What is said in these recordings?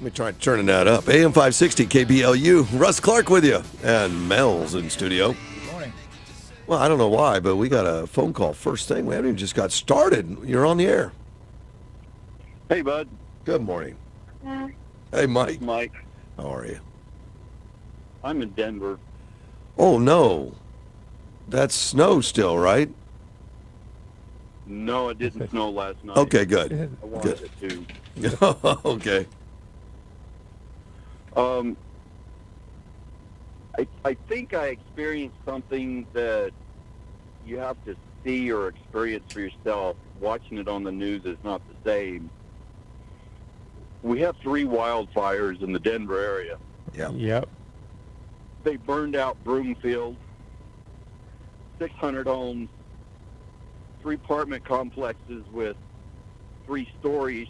me try turning that up. AM 560 KBLU. Russ Clark with you. And Mel's in studio. Good morning. Well, I don't know why, but we got a phone call first thing. We haven't even just got started. You're on the air. Hey, bud. Good morning. Hey, Mike. Mike. How are you? I'm in Denver. Oh, no. That's snow still, right? No, it didn't snow last night. Okay, good. I wanted it to. Okay. I think I experienced something that you have to see or experience for yourself. Watching it on the news is not the same. We have 3 wildfires in the Denver area. Yeah. Yep. They burned out Broomfield, 600 homes, 3 apartment complexes with 3 stories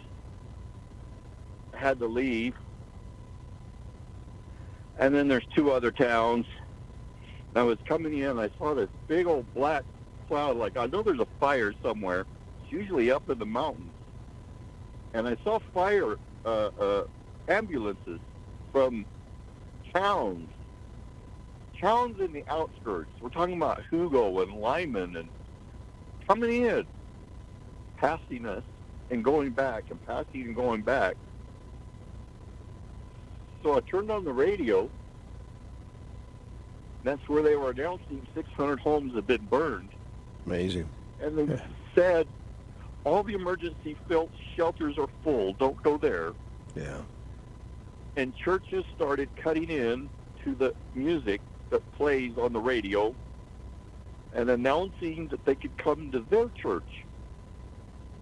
had to leave. And then there's 2 other towns. I was coming in, I saw this big old black cloud. Like, I know there's a fire somewhere. It's usually up in the mountains. And I saw fire ambulances from towns in the outskirts. We're talking about Hugo and Lyman, and coming in, passing us and going back, and passing and going back. So I turned on the radio. That's where they were announcing 600 homes have been burned. Amazing. And they said, all the emergency shelters are full. Don't go there. Yeah. And churches started cutting in to the music that plays on the radio and announcing that they could come to their church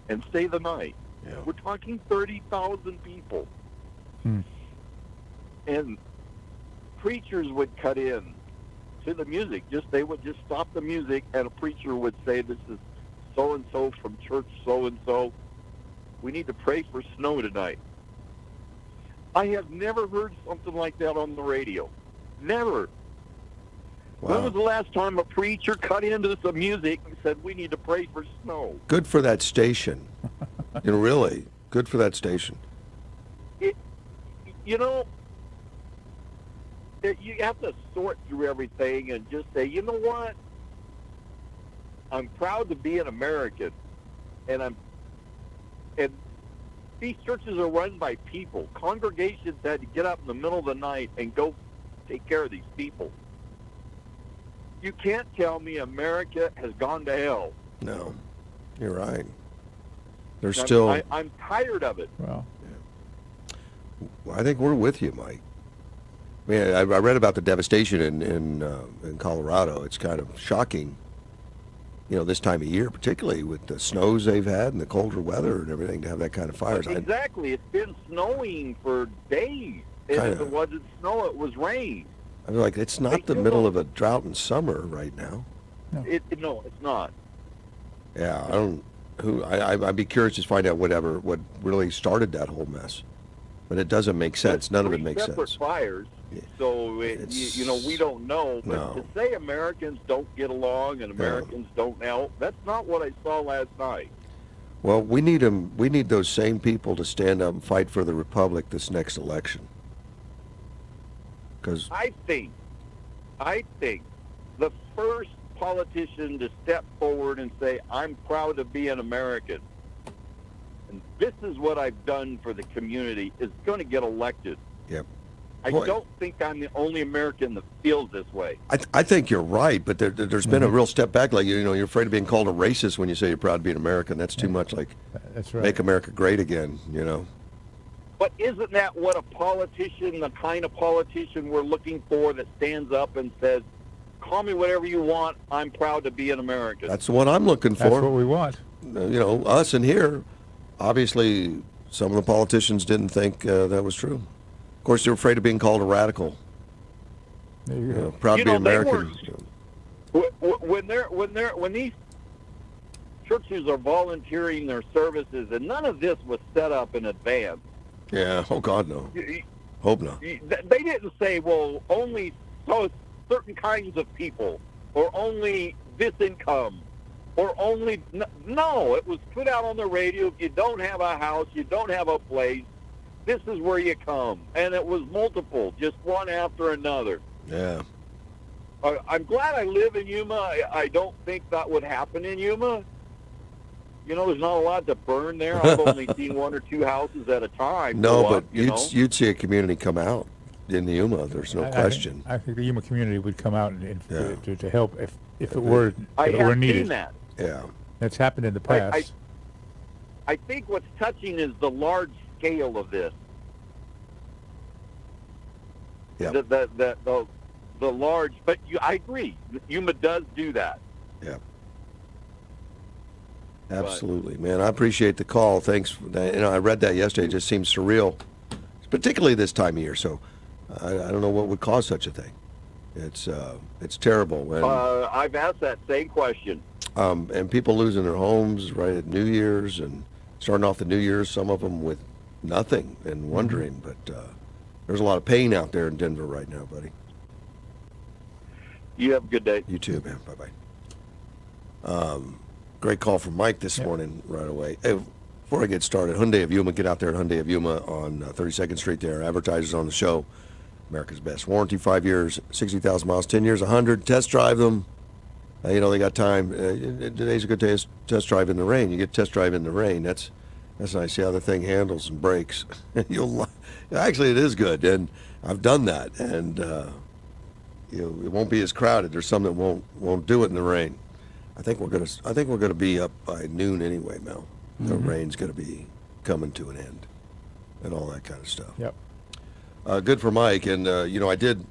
and stay the night. Yeah. We're talking 30,000 people. And preachers would cut in to the music. They would just stop the music, and a preacher would say, this is so-and-so from church so-and-so. We need to pray for snow tonight. I have never heard something like that on the radio. Never. Wow. When was the last time a preacher cut into some music and said, we need to pray for snow? Good for that station. Really, good for that station. You have to sort through everything and just say, you know what? I'm proud to be an American, and these churches are run by people. Congregations had to get up in the middle of the night and go take care of these people. You can't tell me America has gone to hell. No, you're right. There's still. I'm tired of it. Well, I think we're with you, Mike. I mean, I read about the devastation in Colorado. It's kind of shocking, this time of year, particularly with the snows they've had and the colder weather and everything, to have that kind of fires. Exactly. It's been snowing for days. And if it wasn't snow, it was rain. I mean, like, it's not the middle of a drought in summer right now. No, it's not. Yeah, I'd be curious to find out what really started that whole mess. But it doesn't make sense. None of it makes sense. 3 separate fires, so we don't know. But to say Americans don't get along and Americans don't help, that's not what I saw last night. Well, we need them. We need those same people to stand up and fight for the republic this next election. Because I think the first politician to step forward and say, I'm proud to be an American, and this is what I've done for the community, is going to get elected. Yep. I don't think I'm the only American that feels this way. I think you're right, but there's been a real step back. Like, you're afraid of being called a racist when you say you're proud to be an American. That's too much like that's right. Make America great again, But isn't that what a politician, the kind of politician we're looking for, that stands up and says, call me whatever you want, I'm proud to be an American? That's the one I'm looking for. That's what we want. Us in here, obviously, some of the politicians didn't think that was true. Of course, they're afraid of being called a radical. There you go. Proud to be American. When these churches are volunteering their services, and none of this was set up in advance. Yeah. Oh God, no. Hope not. They didn't say, well, only certain kinds of people, or only this income, or only... No, it was put out on the radio. If you don't have a house, you don't have a place, this is where you come. And it was multiple, just one after another. Yeah. I'm glad I live in Yuma. I don't think that would happen in Yuma. You know, there's not a lot to burn there. I've only seen one or two houses at a time. No, go but up, you know? you'd see a community come out in the Yuma. There's no question. I think the Yuma community would come out and Yeah. to help if it were I if it were have needed. seen that. Yeah. That's happened in the past. I think what's touching is the large scale of this. Yeah. The large, but I agree. Yuma does do that. Yeah. Absolutely, man. I appreciate the call. Thanks for that. You know, I read that yesterday. It just seems surreal, particularly this time of year. So I don't know what would cause such a thing. It's terrible. And, I've asked that same question. and people losing their homes right at New Year's and starting off the New Year's, some of them with nothing and wondering. But there's a lot of pain out there in Denver right now, buddy. You have a good day. You too, man. Bye-bye. Great call from Mike this morning right away. Hey, before I get started, Hyundai of Yuma, get out there at Hyundai of Yuma on 32nd Street there. Advertisers on the show. America's best warranty, 5 years, 60,000 miles, 10 years, 100. Test drive them. You know, they got time. Today's a good day to test drive in the rain. You get test drive in the rain. That's nice. See how the thing handles and brakes. Actually, it is good, and I've done that. And you know, it won't be as crowded. There's some that won't do it in the rain. I think we're gonna be up by noon anyway, Mel. The rain's gonna be coming to an end, and all that kind of stuff. Yep. Good for Mike, and you know, I did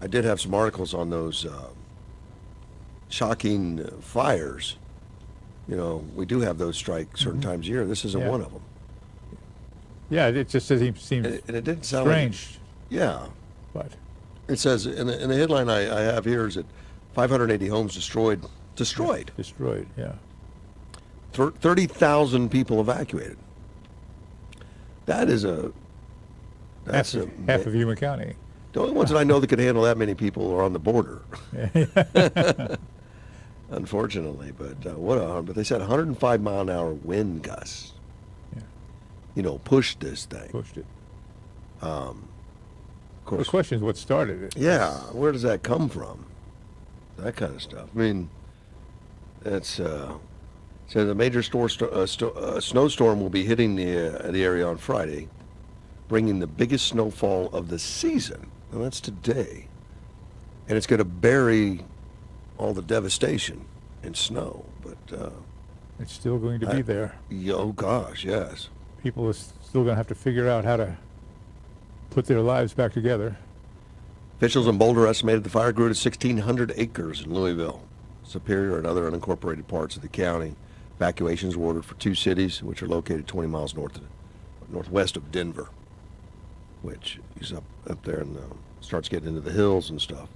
have some articles on those shocking fires. You know, we do have those strike certain times a year. This isn't one of them. Yeah, it just seems And it didn't sound strange, yeah. but It says in the headline I have here is that 580 homes destroyed. Destroyed. Yeah. 30,000 people evacuated. That's Half of Yuma County. the only ones that I know that could handle that many people are on the border. Unfortunately, but they said 105 mile an hour wind gusts. Yeah. You know, pushed this thing. Pushed it. Of The course. question is what started it. Yeah, where does that come from? That kind of stuff. I mean, it's says a major snowstorm will be hitting the area on Friday, bringing the biggest snowfall of the season. Well, that's today, and it's going to bury all the devastation in snow. But It's still going to be there. oh gosh, yes. People are still going to have to figure out how to put their lives back together. Officials in Boulder estimated the fire grew to 1,600 acres in Louisville, Superior, and other unincorporated parts of the county. Evacuations were ordered for two cities, which are located 20 miles northwest of Denver, which is up there and starts getting into the hills and stuff.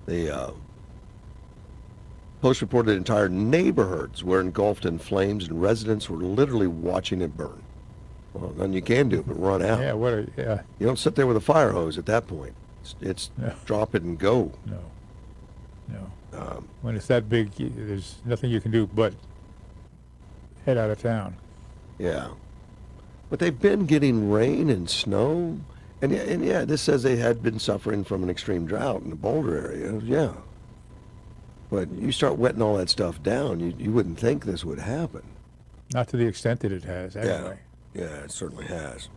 The Post reported that entire neighborhoods were engulfed in flames, and residents were literally watching it burn. Well, nothing you can do but run out. Yeah. You don't sit there with a fire hose at that point. It's No. drop it and go. No. When it's that big, there's nothing you can do but head out of town. Yeah. But they've been getting rain and snow. And yeah, this says they had been suffering from an extreme drought in the Boulder area. Yeah. But you start wetting all that stuff down, you wouldn't think this would happen. Not to the extent that it has, anyway. Yeah, it certainly has.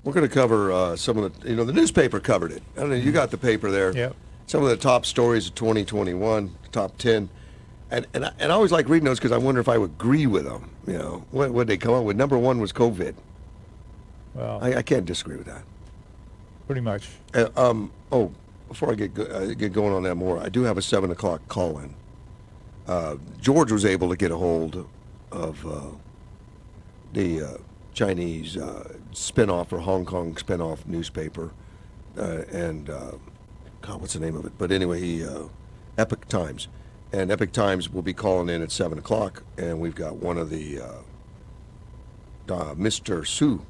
We're going to cover some of the, the newspaper covered it. I don't know, you got the paper there. Yep. Some of the top stories of 2021, top 10. And I always like reading those because I wonder if I would agree with them. You know, what would they come up with? Number one was COVID. Well, I can't disagree with that. pretty much. Before I get going on that more, I do have a 7 o'clock call-in. George was able to get a hold of the Chinese spinoff or Hong Kong spinoff newspaper, God, what's the name of it? But anyway, Epoch Times, and Epoch Times will be calling in at 7 o'clock, and we've got one of the Mr. Su,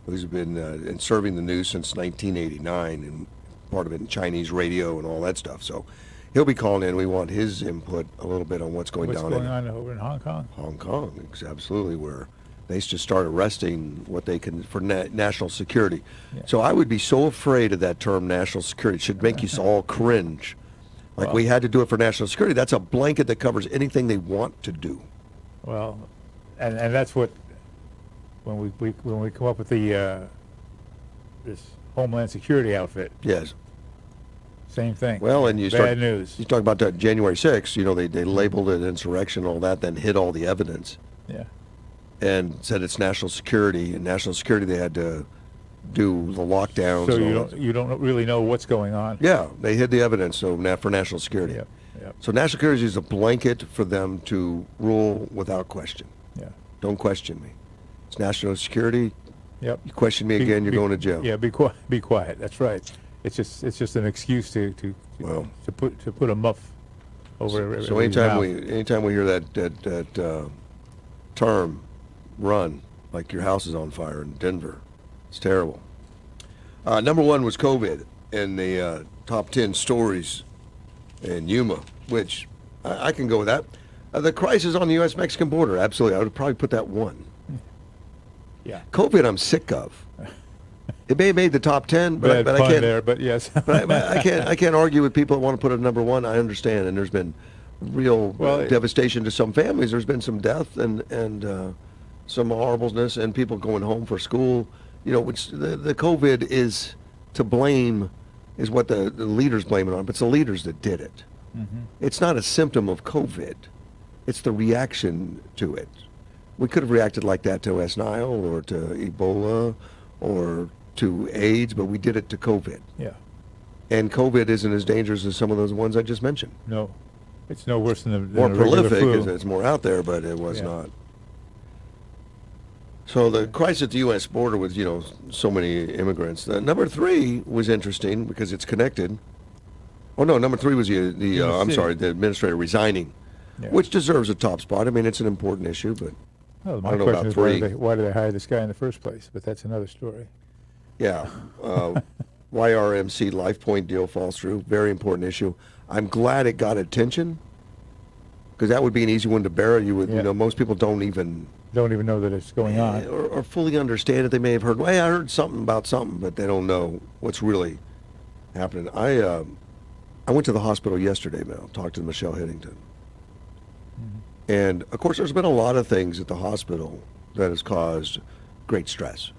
who's been serving the news since 1989, and part of it in Chinese radio and all that stuff. So he'll be calling in. We want his input a little bit on what's going on on over in Hong Kong? Hong Kong, absolutely, where They just start arresting what they can for national security. Yeah. So I would be so afraid of that term, national security. It should make you all cringe. Like Well- we had to do it for national security. That's a blanket that covers anything they want to do. Well, and that's what, when we come up with the this Homeland Security outfit, Yes. same thing. Well, and you Bad start news. You talk about that January 6th. You know, they labeled it insurrection, all that, then hid all the evidence Yeah. and said it's national security. And national security, they had to do the lockdowns. So and all that. you don't really know what's going on. Yeah, they hid the evidence. So for national security. Yep. Yep. So national security is a blanket for them to rule without question. Yeah. Don't question me. It's national security. Yep. You question me again, you're going to jail. Yeah. Be quiet. Be quiet. That's right. It's just an excuse to Well. put a muff over. So everybody's mouth. anytime we hear that term, run, like your house is on fire in Denver, it's terrible. Number one was COVID in the top 10 stories in Yuma, which I can go with that. The crisis on the U.S.-Mexican border, absolutely. I would probably put that one. Yeah. COVID, I'm sick of. It may have made the top 10, Bad but I pun can't. there, but yes. But I can't argue with people that want to put it number one. I understand, and there's been real devastation to some families. There's been some death and some horribleness, and people going home for school. You know, which the COVID is to blame, is what the leaders blame it on. But it's the leaders that did it. Mm-hmm. It's not a symptom of COVID. It's the reaction to it. We could have reacted like that to West Nile or to Ebola or to AIDS, but we did it to COVID. Yeah. And COVID isn't as dangerous as some of those ones I just mentioned. No. It's no worse than More a regular prolific, flu. it's more out there, but it was Yeah. not. So the crisis at the U.S. border with, you know, so many immigrants. Number 3 was interesting because it's connected. Oh, no, number 3 was the administrator resigning, Yeah. which deserves a top spot. I mean, it's an important issue, but Well, I my don't know question about is three. why did they hire this guy in the first place? But that's another story. yeah. YRMC Life Point deal falls through. Very important issue. I'm glad it got attention because that would be an easy one to bear. You Yeah. know, most people don't even Know that it's going on. or fully understand it. They may have heard, well, I heard something about something, but they don't know what's really happening. I went to the hospital yesterday, Mel, talked to Michelle Hiddington. Mm-hmm. And, of course, there's been a lot of things at the hospital that has caused great stress.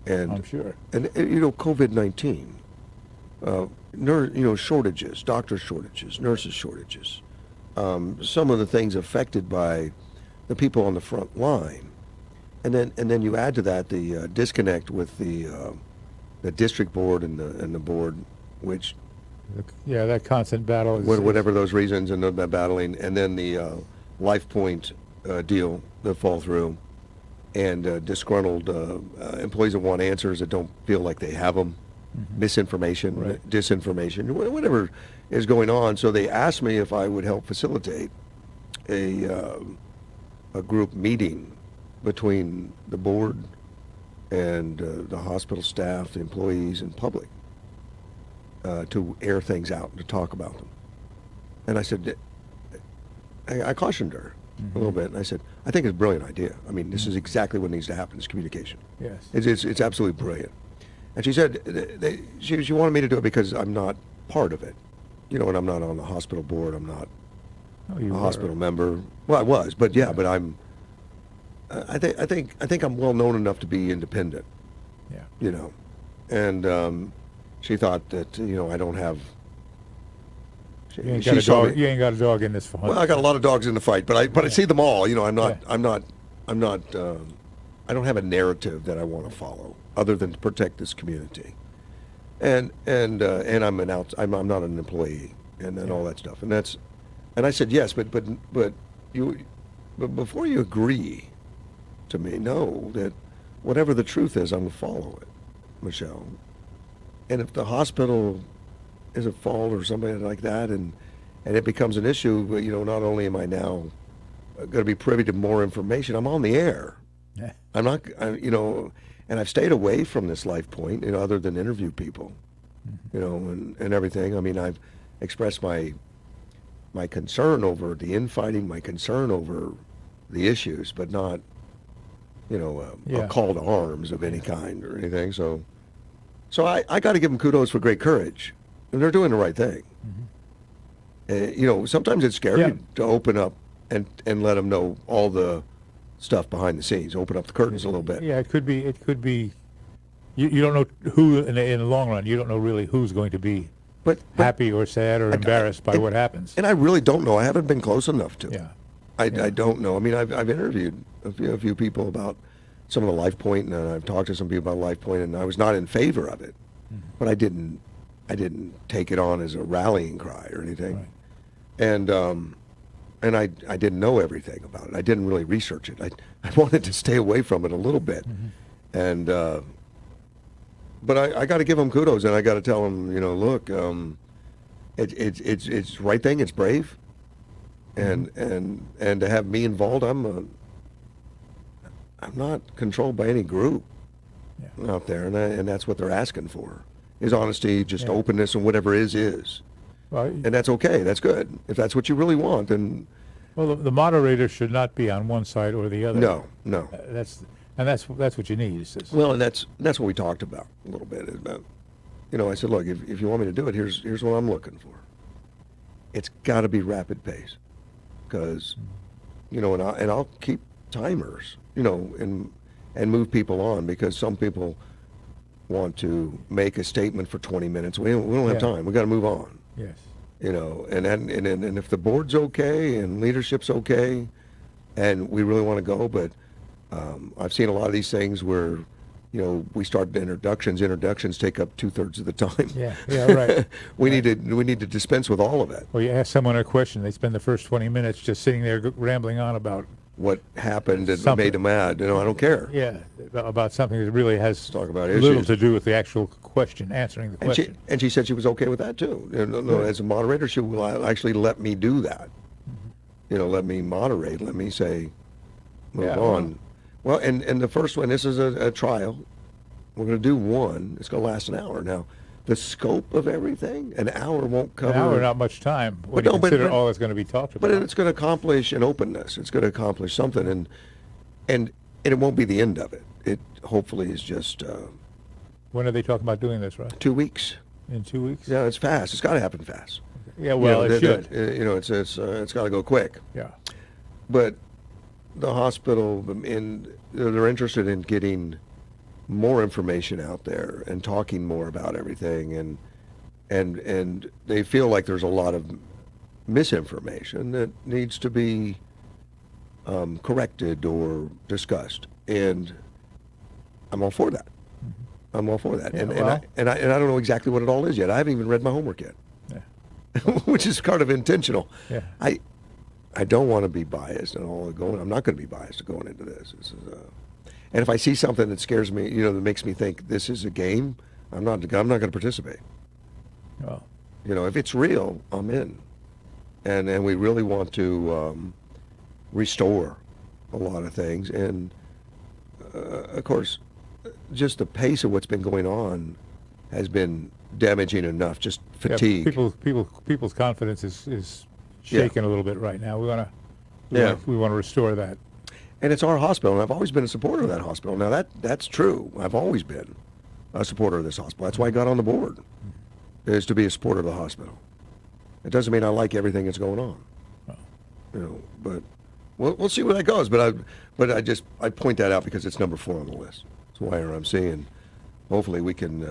And, I'm sure. And you know, COVID-19, shortages, doctor shortages, nurses shortages, some of the things affected by the people on the front line, and then you add to that the disconnect with the district board and the board, which Yeah, that constant battle is. whatever those reasons and that battling, and then the Life Point deal that fall through, and disgruntled employees that want answers that don't feel like they have them, misinformation, Right. disinformation, whatever is going on. So they asked me if I would help facilitate a group meeting between the board and the hospital staff, the employees, and public to air things out and to talk about them. And I said, I cautioned her a little bit, and I said, I think it's a brilliant idea. I mean, this is exactly what needs to happen, is communication. Yes. It's absolutely brilliant. And she said, she wanted me to do it because I'm not part of it. You know, and I'm not on the hospital board, I'm not Oh, you a were. hospital member. Well, I was, but yeah, but I think I'm well known enough to be independent, Yeah. you know. And she thought that, you know, I don't have. You ain't she got a saw dog. me- You ain't got a dog in this fight. Well, I got a lot of dogs in the fight, but I see them all. You know, I don't have a narrative that I want to follow other than to protect this community. And I'm I'm not an employee and all that stuff. And I said yes, but before you agree to me, know that whatever the truth is, I'm going to follow it, Michelle. And if the hospital is at fault or somebody like that, and it becomes an issue, you know, not only am I now going to be privy to more information, I'm on the air. Yeah. I'm not, you know, and I've stayed away from this Life Point, you know, other than interview people, you know, and everything. I mean, I've expressed my concern over the infighting, my concern over the issues, but not Yeah. a call to arms of any kind or anything. So I got to give them kudos for great courage, and they're doing the right thing. Sometimes it's scary Yeah. to open up and let them know all the stuff behind the scenes. Open up the curtains a little bit. Yeah, it could be. You don't know who in the long run. You don't know really who's going to be But happy or sad or embarrassed by what happens. And I really don't know. I haven't been close enough to. Yeah. I don't know. I mean, I've interviewed a few people about some of the Life Point, and I've talked to some people about Life Point, and I was not in favor of it, but I didn't take it on as a rallying cry or anything, Right. and I didn't know everything about it. I didn't really research it. I wanted to stay away from it a little bit, and but I got to give them kudos, and I got to tell them, look, it's the right thing. It's brave. And to have me involved, I'm not controlled by any group out there, and that's what they're asking for is honesty, just openness, and whatever is. Well, And that's okay. That's good. If that's what you really want, then well, the moderator should not be on one side or the other. no. That's what you need. Well, and that's what we talked about a little bit. Is about, I said, look, if you want me to do it, here's what I'm looking for. It's got to be rapid pace. Because, and I'll keep timers, and move people on, because some people want to make a statement for 20 minutes. We don't have time. We got to move on. Yes. And if the board's okay and leadership's okay, and we really want to go, but I've seen a lot of these things where, we start introductions. Introductions take up 2/3 of the time. Yeah, right. we need to dispense with all of it. Well, you ask someone a question, they spend the first 20 minutes just sitting there rambling on about What happened and Something. made them mad. I don't care. about something that really has Talk about little issues. to do with the actual question, answering the question. And she said she was okay with that too. As a moderator, she will actually let me do that. Let me moderate. Let me say, move on. Well, and the first one, this is a trial. We're going to do one. It's going to last an hour. Now, the scope of everything, an hour won't cover. An hour, not much time. When But you no, but- consider but- all that's going to be talked about. But it's going to accomplish an openness. It's going to accomplish something, and it won't be the end of it. It hopefully is just When are they talking about doing this, right? 2 weeks. In 2 weeks? Yeah, it's fast. It's got to happen fast. Yeah, well, it should. It's got to go quick. Yeah. But the hospital, they're interested in getting more information out there and talking more about everything, and they feel like there's a lot of misinformation that needs to be corrected or discussed, and I'm all for that. I'm all for that, Yeah, and I don't know exactly what it all is yet. I haven't even read my homework yet, which is kind of intentional. Yeah. I don't want to be biased and all going. I'm not going to be biased going into this. And if I see something that scares me, that makes me think this is a game, I'm not going to participate. Well, If it's real, I'm in. And we really want to restore a lot of things. And of course, just the pace of what's been going on has been damaging enough. Just fatigue. Yeah, people's confidence is shaken a little bit right now. We want to restore that. And it's our hospital, and I've always been a supporter of that hospital. Now, that's true. I've always been a supporter of this hospital. That's why I got on the board, is to be a supporter of the hospital. It doesn't mean I like everything that's going on. But we'll see where that goes. But I point that out because it's number 4 on the list. It's YRMC, and hopefully we can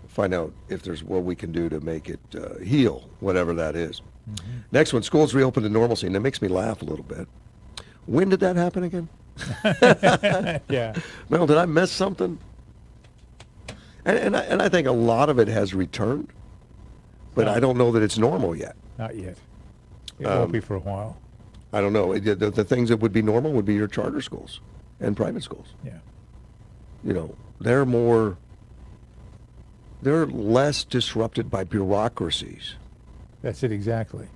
find out if there's what we can do to make it heal, whatever that is. Next one, schools reopen to normalcy, and that makes me laugh a little bit. When did that happen again? Yeah. Well, did I miss something? And I think a lot of it has returned, but I don't know that it's normal yet. Not yet. It won't be for a while. I don't know. The things that would be normal would be your charter schools and private schools. Yeah. They're less disrupted by bureaucracies. That's it exactly.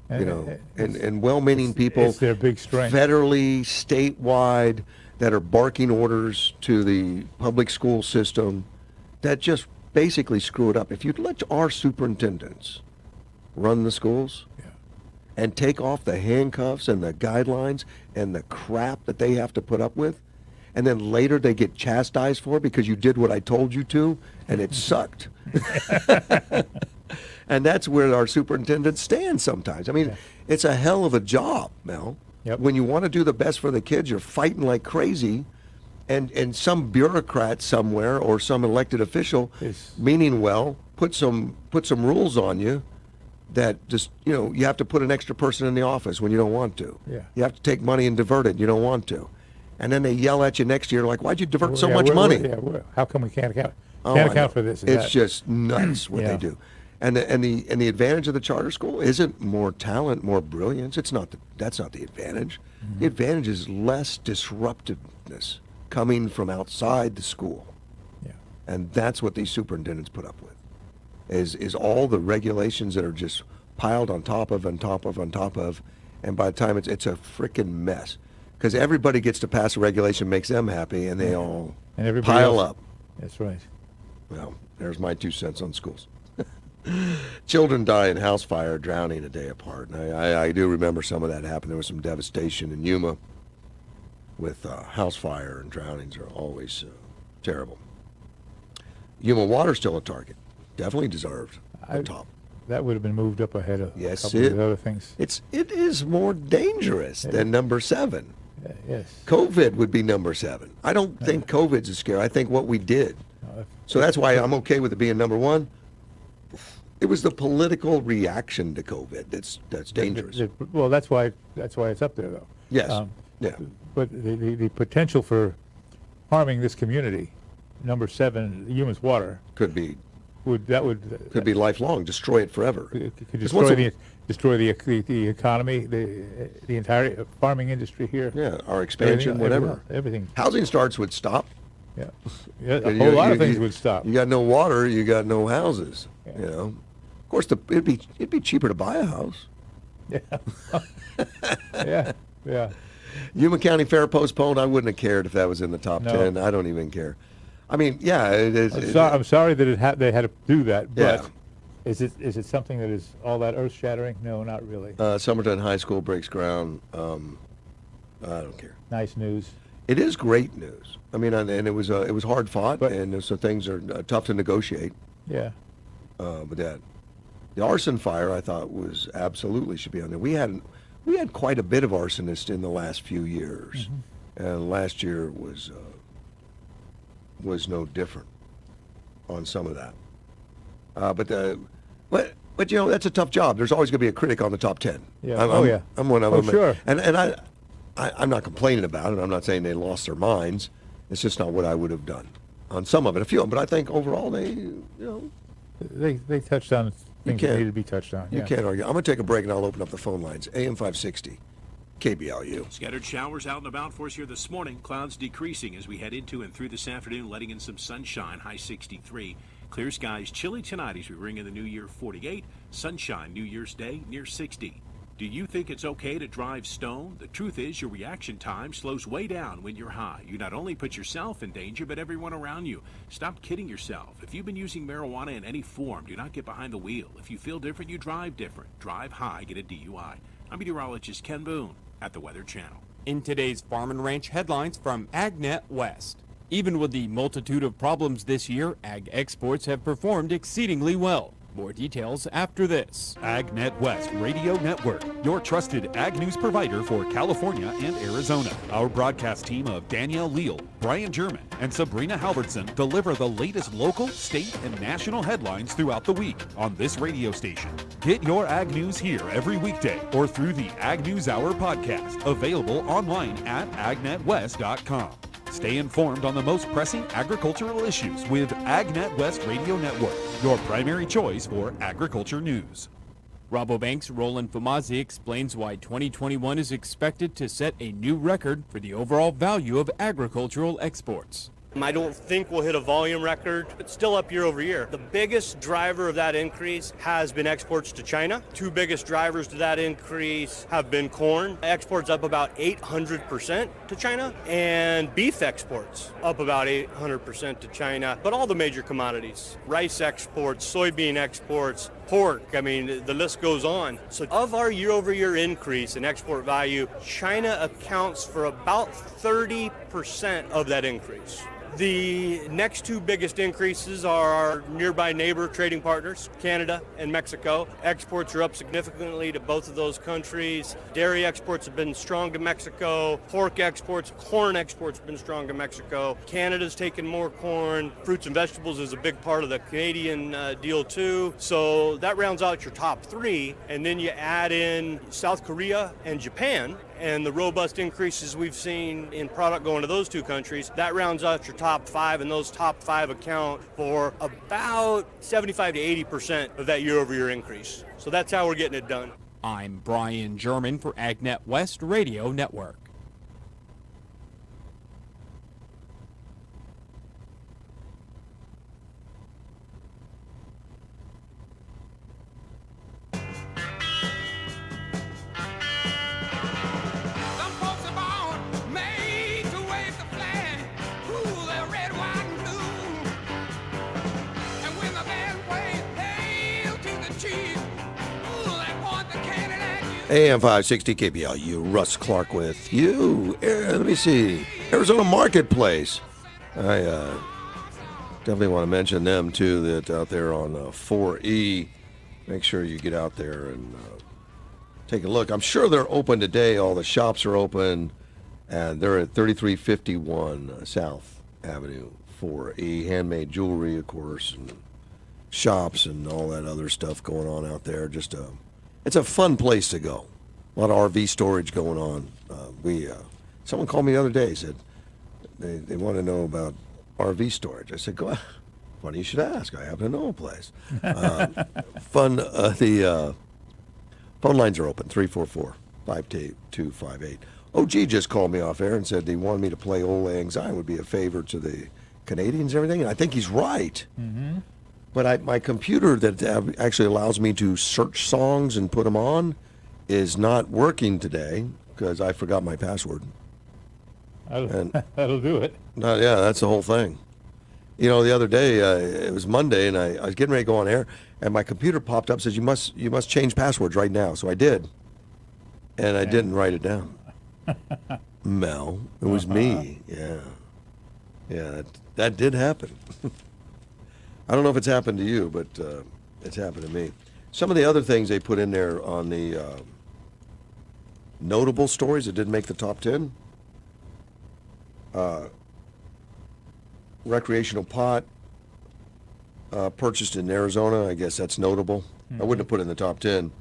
And well-meaning people, It's their big strength. federally, statewide, that are barking orders to the public school system that just basically screw it up. If you'd let our superintendents run the schools, and take off the handcuffs and the guidelines and the crap that they have to put up with, and then later they get chastised for it because you did what I told you to, and it sucked. And that's where our superintendents stand sometimes. I mean, it's a hell of a job, Mel. Yep. When you want to do the best for the kids, you're fighting like crazy, and some bureaucrat somewhere or some elected official, meaning well, put some rules on you that just, you have to put an extra person in the office when you don't want to. Yeah. You have to take money and divert it. You don't want to. And then they yell at you next year like, why'd you divert so much money? How come we can't account? Oh, Can't I account know. for this. It's just nuts what Yeah. they do. And the advantage of the charter school isn't more talent, more brilliance. That's not the advantage. Mm-hmm. The advantage is less disruptiveness coming from outside the school. Yeah. And that's what these superintendents put up with. Is all the regulations that are just piled on top of, and by the time it's a freaking mess. Because everybody gets to pass a regulation, makes them happy, and they all And everybody pile else- up. That's right. Well, there's my 2 cents on schools. Children die in house fire, drowning a day apart. And I do remember some of that happened. There was some devastation in Yuma with house fire, and drownings are always terrible. Yuma water's still a target. Definitely deserved the top. That would have been moved up ahead of Yes, a couple of the other things. It is more dangerous than number 7. Yes. COVID would be number 7. I don't think COVID's a scare. I think what we did. No, So that's why I'm okay with it being number 1. It was the political reaction to COVID that's dangerous. Well, that's why it's up there, though. Yes. Yeah. But the potential for harming this community, number 7, Yuma's water, Could be could be lifelong. Destroy it forever. could Because once destroy the economy, the entire farming industry here. Yeah, our expansion, whatever. Everything. Housing starts would stop. Yeah. Yeah, a You- whole lot you- of things you- would stop. You got no water. You got no houses. Yeah. Of course, it'd be cheaper to buy a house. Yeah. Yeah. Yeah. Yuma County Fair postponed. I wouldn't have cared if that was in the top No. 10. I don't even care. I mean, yeah, it is. I'm sorry that they had to do that, but Yeah. is it something that is all that earth-shattering? No, not really. Somerton High School breaks ground. I don't care. Nice news. It is great news. I mean, and it was hard fought, But- and so things are tough to negotiate. Yeah. But the arson fire, I thought, was absolutely should be on there. We had quite a bit of arsonists in the last few years, and last year was no different on some of that. But that's a tough job. There's always going to be a critic on the top 10. Yeah. I'm one of Oh, them. sure. And I'm not complaining about it. I'm not saying they lost their minds. It's just not what I would have done on some of it. A few of them, but I think overall They touched on things that can't- needed to be touched on. you Yeah. can't argue. I'm going to take a break and I'll open up the phone lines. AM 560, KBLU. Scattered showers out and about for us here this morning. Clouds decreasing as we head into and through this afternoon, letting in some sunshine, high 63. Clear skies, chilly tonight as we ring in the new year 48. Sunshine, New Year's Day, near 60. Do you think it's okay to drive stone? The truth is your reaction time slows way down when you're high. You not only put yourself in danger, but everyone around you. Stop kidding yourself. If you've been using marijuana in any form, do not get behind the wheel. If you feel different, you drive different. Drive high, get a DUI. I'm meteorologist Ken Boone at the Weather Channel. In today's Farm and Ranch headlines from AgNet West. Even with the multitude of problems this year, ag exports have performed exceedingly well. More details after this. AgNet West Radio Network, your trusted ag news provider for California and Arizona. Our broadcast team of Danielle Leal, Brian German, and Sabrina Halverson deliver the latest local, state, and national headlines throughout the week on this radio station. Get your ag news here every weekday or through the Ag News Hour podcast, available online at agnetwest.com. Stay informed on the most pressing agricultural issues with AgNet West Radio Network, your primary choice for agriculture news. Rabobank's Roland Fumazi explains why 2021 is expected to set a new record for the overall value of agricultural exports. I don't think we'll hit a volume record. It's still up year over year. The biggest driver of that increase has been exports to China. Two biggest drivers to that increase have been corn. Exports up about 800% to China, and beef exports up about 800% to China. But all the major commodities, rice exports, soybean exports, pork, I mean, the list goes on. So of our year-over-year increase in export value, China accounts for about 30% of that increase. The next two biggest increases are our nearby neighbor trading partners, Canada and Mexico. Exports are up significantly to both of those countries. Dairy exports have been strong to Mexico. Pork exports, corn exports have been strong to Mexico. Canada's taken more corn. Fruits and vegetables is a big part of the Canadian deal too. So that rounds out your top three. And then you add in South Korea and Japan, and the robust increases we've seen in product going to those two countries, that rounds out your top five, and those top five account for about 75 to 80% of that year-over-year increase. So that's how we're getting it done. I'm Brian German for AgNet West Radio Network. AM 560 KBLU, Russ Clark with you. Let me see. Arizona Marketplace. I definitely want to mention them, too, that out there on 4E. Make sure you get out there and take a look. I'm sure they're open today. All the shops are open, and they're at 3351 South Avenue, 4E. Handmade jewelry, of course, and shops and all that other stuff going on out there. Just it's a fun place to go. A lot of RV storage going on. Someone called me the other day, said they want to know about RV storage. I said, "Go. Funny you should ask. I happen to know a place." Fun. The phone lines are open. 344-52258. OG just called me off air and said he wanted me to play Old Lang Syne would be a favor to the Canadians and everything. And I think he's right. Mm-hmm. But my computer that actually allows me to search songs and put them on is not working today because I forgot my password. That'll do it. Yeah, that's the whole thing. You know, the other day, it was Monday, and I was getting ready to go on air, and my computer popped up and says, you must change passwords right now. So I did. And I didn't write it down. Mel, it was me. Yeah. Yeah, that did happen. I don't know if it's happened to you, but it's happened to me. Some of the other things they put in there on the notable stories that didn't make the top 10. Recreational pot purchased in Arizona. I guess that's notable. I wouldn't have put it in the top 10.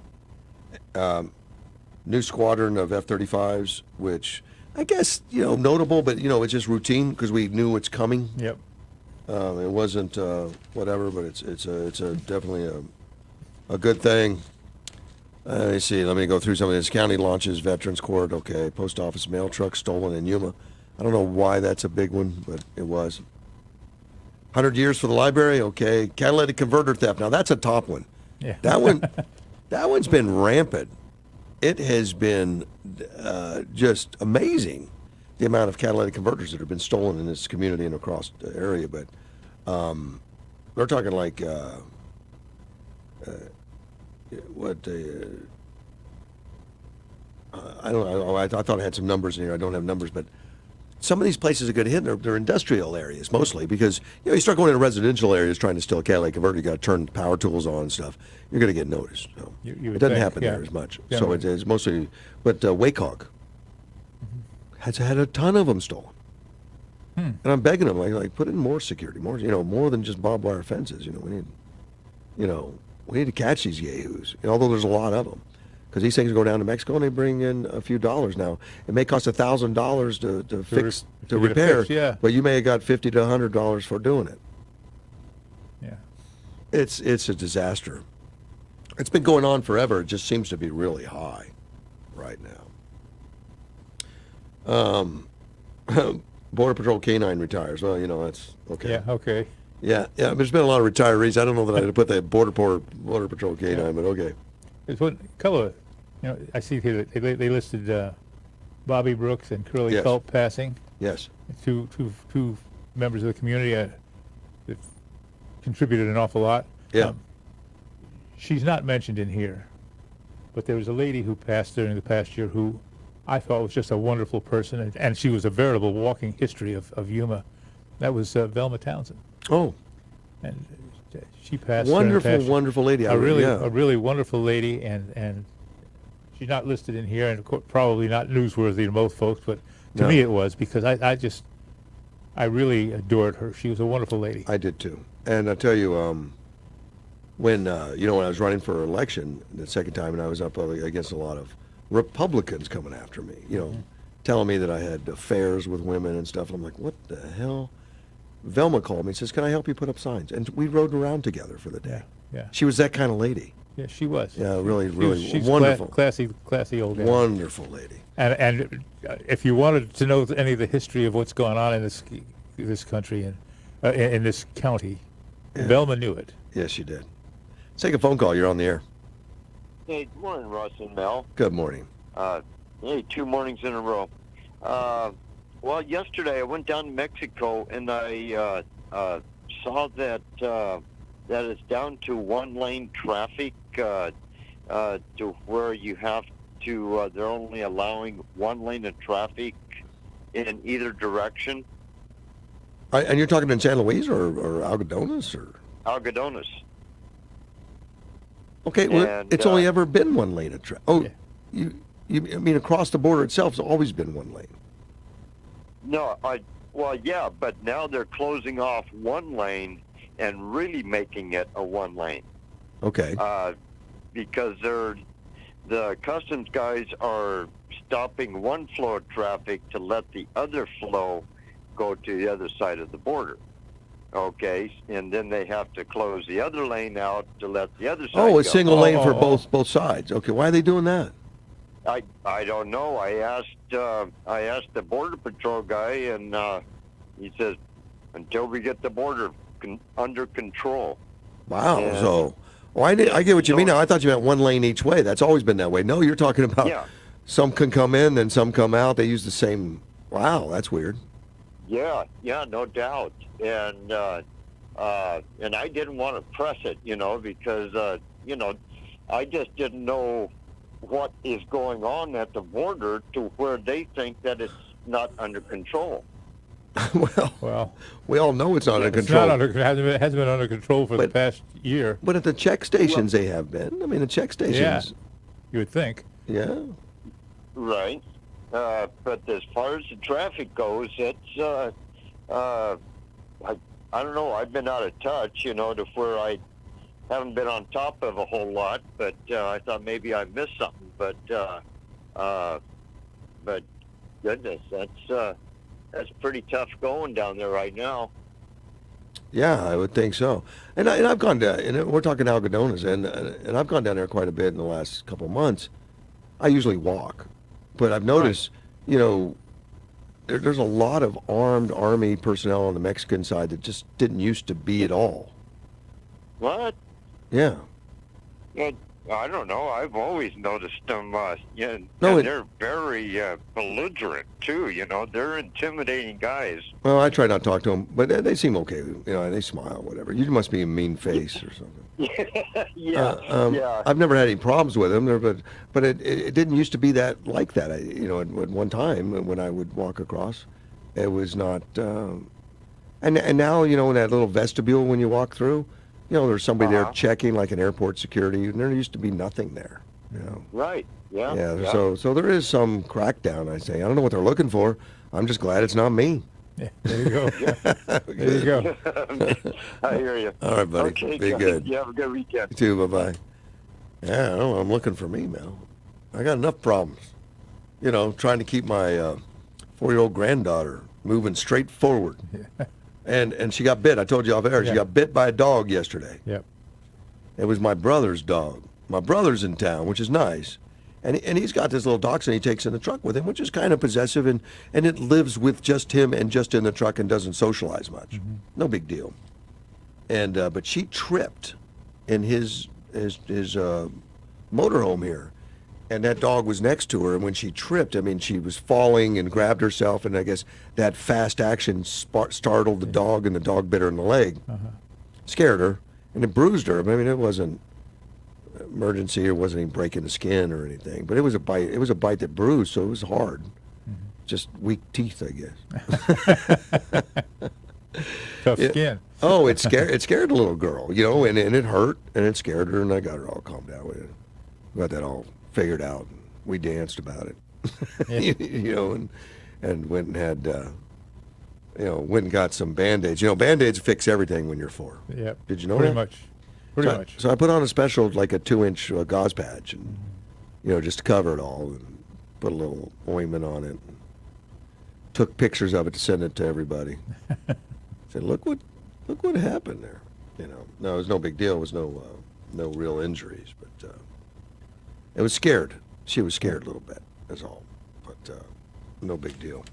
New squadron of F-35s, which I guess, notable, but, it's just routine because we knew it's coming. Yep. It wasn't whatever, but it's definitely a good thing. Let me see. Let me go through some of this. County launches Veterans Court. Okay. Post office mail truck stolen in Yuma. I don't know why that's a big one, but it was. 100 years for the library. Okay. Catalytic converter theft. Now that's a top one. Yeah. That one's been rampant. It has been just amazing, the amount of catalytic converters that have been stolen in this community and across the area. But they're talking like I don't know. I thought I had some numbers in here. I don't have numbers, but some of these places are good hit. They're industrial areas mostly because you start going into residential areas trying to steal a catalytic converter. You got to turn power tools on and stuff. You're going to get noticed. So you it doesn't happen there as much. Yeah, so it's mostly. But Wacog has had a ton of them stolen. And I'm begging them, like put in more security, more than just barbed wire fences. We need to catch these yahoos. Although there's a lot of them, because these things go down to Mexico and they bring in a few dollars. Now it may cost $1,000 to repair, yeah. But you may have got $50 to $100 for doing it. Yeah. It's a disaster. It's been going on forever. It just seems to be really high right now. Border Patrol Canine retires. Well, that's okay. Yeah, okay. Yeah. There's been a lot of retirees. I don't know that I'd put the Border Patrol Canine, but okay. There's one couple of, I see here that they listed Bobby Brooks and Curly Yes. Culp passing. Yes. Two members of the community that contributed an awful lot. Yeah. She's not mentioned in here, but there was a lady who passed during the past year who I thought was just a wonderful person, and she was a veritable walking history of Yuma. That was Velma Townsend, Oh, and she passed. during the wonderful, past year. wonderful lady. A really wonderful lady, and she's not listed in here, and of course, probably not newsworthy to most folks, but to No. me it was, because I really adored her. She was a wonderful lady. I did too. And I tell you, when I was running for election the second time, and I was up against a lot of Republicans coming after me, telling me that I had affairs with women and stuff. I'm like, what the hell? Velma called me and says, "Can I help you put up signs?" And we rode around together for the day. Yeah. She was that kind of lady. Yeah, she was. Yeah, really, really She's wonderful. classy old gal. Wonderful lady. And if you wanted to know any of the history of what's going on in this country and in this county, Yeah. Velma knew it. Yes, she did. Let's take a phone call. You're on the air. Hey, good morning, Russ and Mel. Good morning. Hey, 2 mornings in a row. Well, yesterday I went down to Mexico and I saw that that it's down to one-lane traffic to where you have to. They're only allowing one lane of traffic in either direction. And you're talking in San Luis or Algodones or? Algodones. Okay, well, And, it's only ever been one lane of traffic. Oh, Yeah. I mean, across the border itself, it's always been one lane. No, well, yeah, but now they're closing off one lane and really making it a one lane. Okay. Because the customs guys are stopping one flow of traffic to let the other flow go to the other side of the border. Okay, and then they have to close the other lane out to let the other side Oh, a go. single lane for Oh. both sides. Okay, why are they doing that? I don't know. I asked the border patrol guy, and he says until we get the border under control. Wow. Yeah. So, I get what you mean now. I thought you meant one lane each way. That's always been that way. No, you're talking about Yeah. some can come in, then some come out. They use the same. Wow, that's weird. Yeah, no doubt. And I didn't want to press it, because I just didn't know what is going on at the border to where they think that it's not under control. Well, we all know it's not under it's control. not hasn't been under control for the past year. But at the check stations, they have been. I mean, the check stations. You would think. Yeah. Right. But as far as the traffic goes, it's I don't know. I've been out of touch, to where I haven't been on top of a whole lot. But I thought maybe I missed something. But goodness, that's pretty tough going down there right now. Yeah, I would think so. And I've gone down, and we're talking Algodones, and I've gone down there quite a bit in the last couple of months. I usually walk, but I've noticed, there's a lot of armed Army personnel on the Mexican side that just didn't used to be at all. What? Yeah. I don't know. I've always noticed them. No, and they're very belligerent too. They're intimidating guys. Well, I try not to talk to them, but they seem okay. They smile, whatever. You must be a mean face or something. Yeah. I've never had any problems with them, but it didn't used to be that like that. At one time when I would walk across, it was not. And now in that little vestibule when you walk through, there's somebody there checking like an airport security, and there used to be nothing there. Right. Yeah. Yeah. So there is some crackdown. I say I don't know what they're looking for. I'm just glad it's not me. Yeah, there you go. There you go. I hear you. All right, buddy. Okay, Be guys. good. You have a good weekend. You too. Bye-bye. Yeah, I don't know. I'm looking for me, Mel. I got enough problems. Trying to keep my 4-year-old granddaughter moving straight forward. Yeah. And she got bit. I told you off air. She Yeah. got bit by a dog yesterday. Yep. It was my brother's dog. My brother's in town, which is nice. And he's got this little dachshund he takes in the truck with him, which is kind of possessive, and it lives with just him and just in the truck and doesn't socialize much. No big deal. And but she tripped in his motorhome here, and that dog was next to her. And when she tripped, I mean, she was falling and grabbed herself, and I guess that fast action startled the dog, and the dog bit her in the leg, scared her, and it bruised her. I mean, it wasn't emergency, or wasn't even breaking the skin or anything, but it was a bite. It was a bite that bruised, so it was hard. Just weak teeth, I guess. Tough skin. Oh, it scared the little girl, you know, and it hurt, and it scared her, and I got her all calmed down with it. Got that all figured out, and we danced about it. Yeah. You know, and went and had, you know, went and got some Band-Aids. You know, Band-Aids fix everything when you're 4. Yep. Did you know Pretty that? much. Pretty much. So I put on a special, like a 2-inch gauze patch, and, you know, just to cover it all, and put a little ointment on it. Took pictures of it to send it to everybody. Said, look what happened there. You know, no, it was no big deal. It was no real injuries, but it was scared. She was scared a little bit, that's all. But no big deal.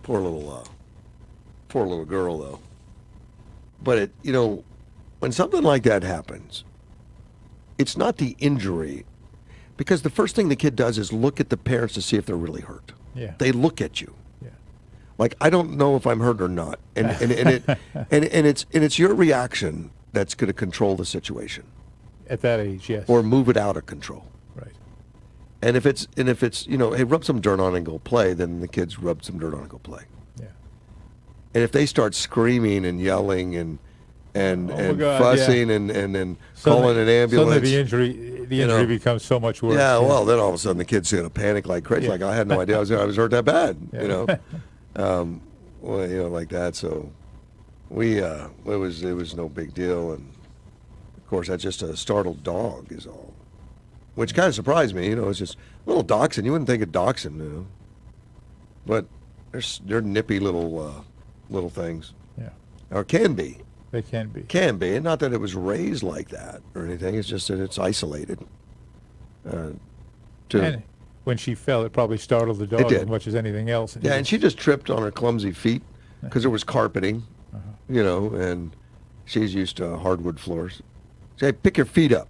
Poor little girl, though. But it, you know, when something like that happens, it's not the injury, because the first thing the kid does is look at the parents to see if they're really hurt. Yeah. They look at you. Yeah. Like, I don't know if I'm hurt or not, and it's your reaction that's going to control the situation, At that age, yes. or move it out of control. Right. And if it's you know, hey, rub some dirt on and go play, then the kids rub some dirt on and go play. Yeah. And if they start screaming and yelling and Oh my God, fussing and then calling an ambulance, Suddenly the injury becomes so much worse. yeah, well, then all of a sudden the kid's going to panic like crazy. Yeah. Like, I had no idea I was hurt that bad. Yeah. You know, well, you know, like that. So we it was no big deal, and of course that's just a startled dog is all, which kind of surprised me. You know, it's just a little dachshund. You wouldn't think of dachshund, you know, but they're nippy little things, Yeah. or can be. They can be. Can be, and not that it was raised like that or anything. It's just that it's isolated. And when she fell, it probably startled the dog did. as much as anything else. Yeah, and she just tripped on her clumsy feet because there was carpeting, you know, and she's used to hardwood floors. Say, pick your feet up.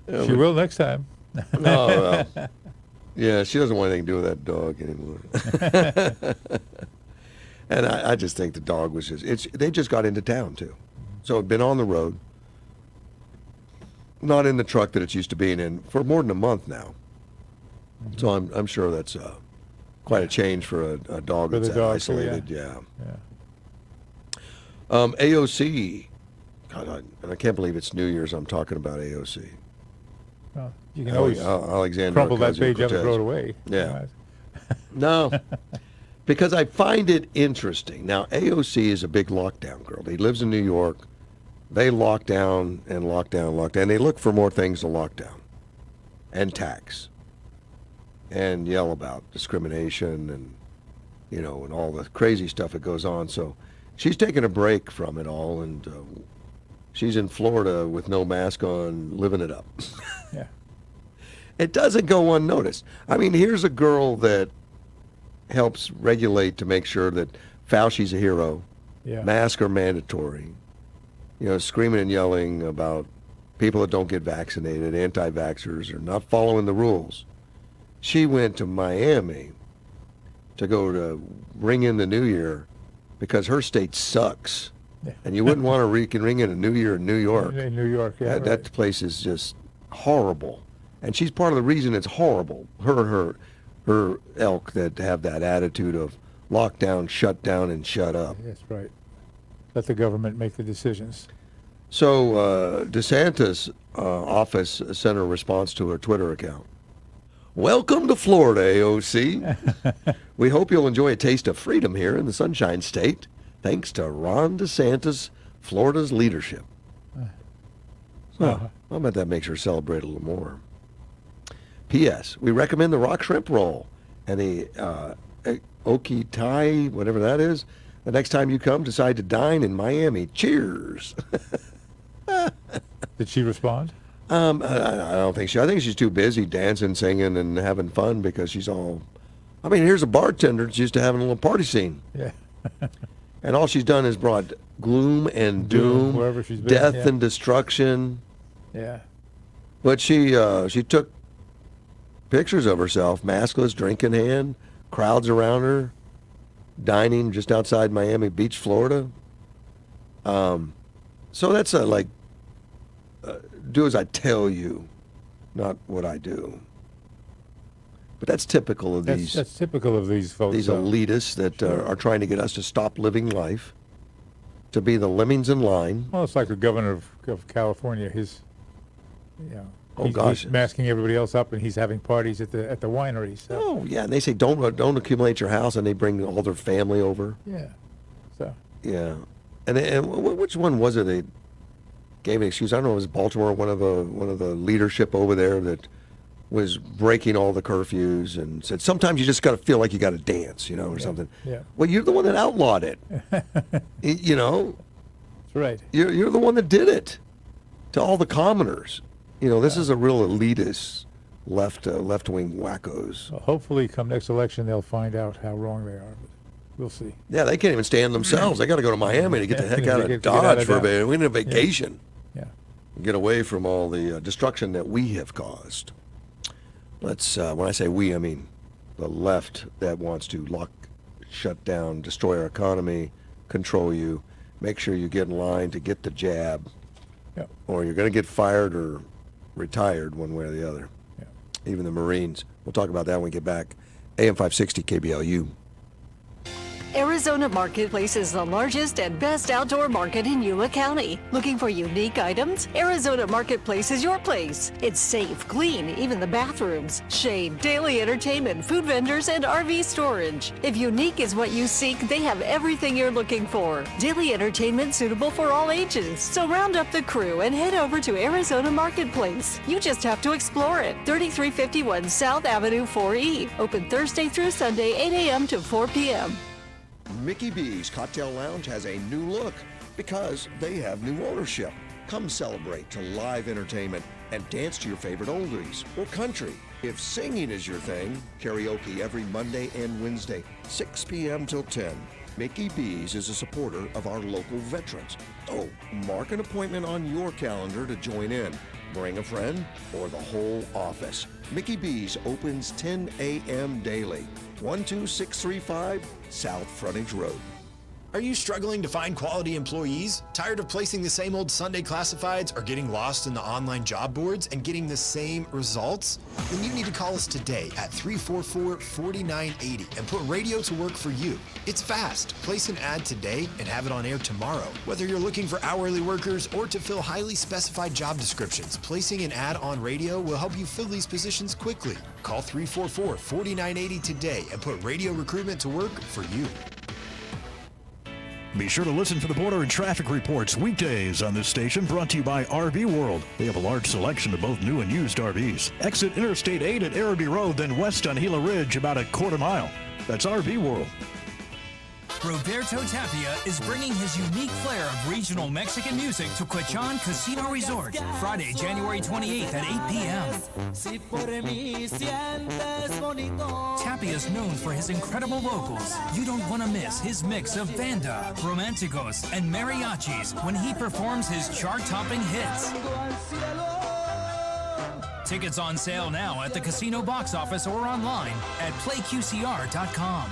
She will next time. No, yeah, she doesn't want anything to do with that dog anymore. And I just think the dog was they just got into town too. So it'd been on the road, not in the truck that it's used to being in for more than a month now. So I'm sure that's quite a change for a dog For the that's dog, isolated. too, Yeah. Yeah. AOC, God, and I can't believe it's New Year's. I'm talking about AOC. Well, you can always Alexander crumple that Ocasio-Cortez. page up and throw it away. Yeah. No, because I find it interesting. Now, AOC is a big lockdown girl. He lives in New York. They lock down and lock down, lock down. They look for more things to lock down and tax and yell about discrimination and, you know, and all the crazy stuff that goes on. So she's taking a break from it all, and she's in Florida with no mask on, living it up. Yeah. It doesn't go unnoticed. I mean, here's a girl that helps regulate to make sure that Fauci's a hero, Yeah. masks are mandatory, you know, screaming and yelling about people that don't get vaccinated, anti-vaxxers, are not following the rules. She went to Miami to go to ring in the new year because her state sucks. Yeah. And you wouldn't want to ring in a new year in New York. In New York, yeah. That place is just horrible. And she's part of the reason it's horrible. Her elk that have that attitude of lock down, shut down, and shut up. That's right. Let the government make the decisions. So DeSantis' office sent a response to her Twitter account. Welcome to Florida, AOC. We hope you'll enjoy a taste of freedom here in the Sunshine State, thanks to Ron DeSantis, Florida's leadership. Well, I bet that makes her celebrate a little more. P.S. We recommend the rock shrimp roll and the oki thai, whatever that is. The next time you come, decide to dine in Miami. Cheers. Did she respond? I don't think I think she's too busy dancing, singing, and having fun because she's all. I mean, here's a bartender that's used to having a little party scene, Yeah. and all she's done is brought gloom and doom, wherever she's been, death yeah. and destruction. Yeah. But she took pictures of herself, maskless, drink in hand, crowds around her, dining just outside Miami Beach, Florida. So that's do as I tell you, not what I do. But that's typical of these That's typical of these folks. these though. elitists that are trying to get us to stop living life, to be the lemmings in line. Well, it's like the governor of California. He's Gosh. masking everybody else up, and he's having parties at the wineries. So, Oh yeah, and they say don't accumulate your house, and they bring all their family over. yeah. So Yeah, and which one was it? They gave an excuse. I don't know. It was Baltimore, one of the leadership over there that was breaking all the curfews and said sometimes you just got to feel like you got to dance, or something. yeah. Well, you're the one that outlawed it. That's right. You're the one that did it to all the commoners. This is a real elitist left-wing wackos. Well, hopefully, come next election, they'll find out how wrong they are. But we'll see. Yeah, they can't even stand themselves. They got to go to Miami to get the heck out of Get out Dodge of for a that. bit. We need a vacation. Yeah. Get away from all the destruction that we have caused. Let's, when I say we, I mean the left that wants to lock, shut down, destroy our economy, control you, make sure you get in line to get the jab, Yep. or you're going to get fired or retired one way or the other. Yeah. Even the Marines. We'll talk about that when we get back. AM 560 KBLU. Arizona Marketplace is the largest and best outdoor market in Yuma County. Looking for unique items? Arizona Marketplace is your place. It's safe, clean, even the bathrooms, shade, daily entertainment, food vendors, and RV storage. If unique is what you seek, they have everything you're looking for. Daily entertainment suitable for all ages. So round up the crew and head over to Arizona Marketplace. You just have to explore it. 3351 South Avenue 4E. Open Thursday through Sunday, 8 a.m. to 4 p.m. Mickey B's Cocktail Lounge has a new look because they have new ownership. Come celebrate to live entertainment and dance to your favorite oldies or country. If singing is your thing, karaoke every Monday and Wednesday, 6 p.m. till 10. Mickey B's is a supporter of our local veterans. So mark an appointment on your calendar to join in. Bring a friend or the whole office. Mickey B's opens 10 a.m. daily. 12635 South Frontage Road. Are you struggling to find quality employees? Tired of placing the same old Sunday classifieds or getting lost in the online job boards and getting the same results? Then you need to call us today at 344-4980 and put radio to work for you. It's fast. Place an ad today and have it on air tomorrow. Whether you're looking for hourly workers or to fill highly specified job descriptions, placing an ad on radio will help you fill these positions quickly. Call 344-4980 today and put radio recruitment to work for you. Be sure to listen for the border and traffic reports weekdays on this station, brought to you by RV World. They have a large selection of both new and used RVs. Exit Interstate 8 at Araby Road, then west on Gila Ridge about a quarter mile. That's RV World. Roberto Tapia is bringing his unique flair of regional Mexican music to Quechan Casino Resort, Friday, January 28th at 8 p.m. Tapia is known for his incredible vocals. You don't want to miss his mix of banda, romanticos, and mariachis when he performs his chart-topping hits. Tickets on sale now at the casino box office or online at playqcr.com.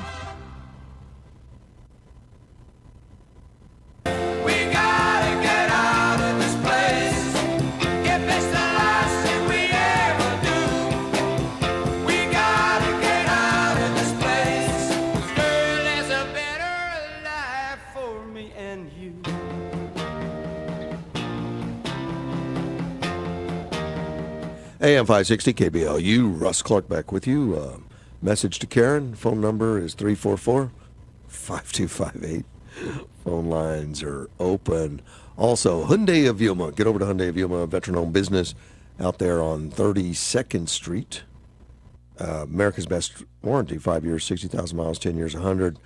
AM 560 KBLU, Russ Clark back with you. Message to Karen. Phone number is 344-5258. Phone lines are open. Also, Hyundai of Yuma. Get over to Hyundai of Yuma, veteran-owned business out there on 32nd Street. America's best warranty, 5 years, 60,000 miles, 10 years, 100.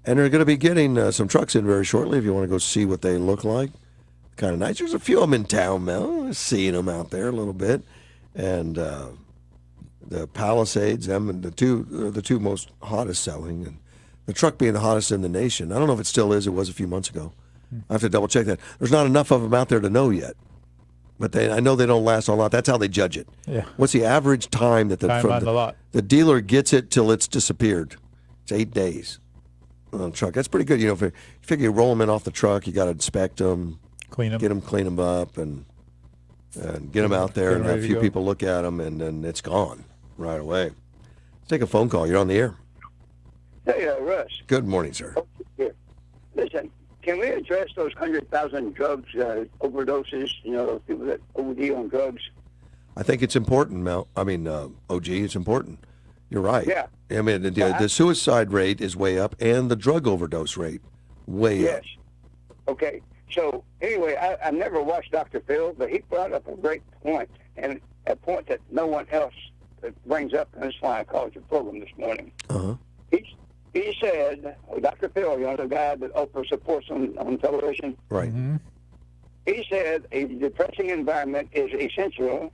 And they're going to be getting some trucks in very shortly if you want to go see what they look like. kind of nice. There's a few of them in town, Mel. Seeing them out there a little bit. And the Palisades, them and the two most hottest selling. And the truck being the hottest in the nation. I don't know if it still is. It was a few months ago. I have to double check that. There's not enough of them out there to know yet. But I know they don't last a lot. That's how they judge it. Yeah. What's the average time that Time on the lot. the dealer gets it till it's disappeared? It's 8 days on a truck. That's pretty good. If you figure you roll them in off the truck, you got to inspect them, Clean them. clean them up, and get them out there Get and 'em have a ready to few go. people look at them, and then it's gone right away. Let's take a phone call. You're on the air. Hey, Russ. Good morning, sir. Here. Listen, can we address those 100,000 drugs, overdoses, people that OD on drugs? I think it's important, Mel. OG, it's important. You're right. Yeah. I mean, the suicide rate is way up, and the drug overdose rate way up. Yes. Okay. So, anyway, I've never watched Dr. Phil, but he brought up a great point, and a point that no one else brings up, and that's why I called your program this morning. Uh-huh. He said, Dr. Phil, the guy that Oprah supports on television. Right. Mm-hmm. He said a depressing environment is essential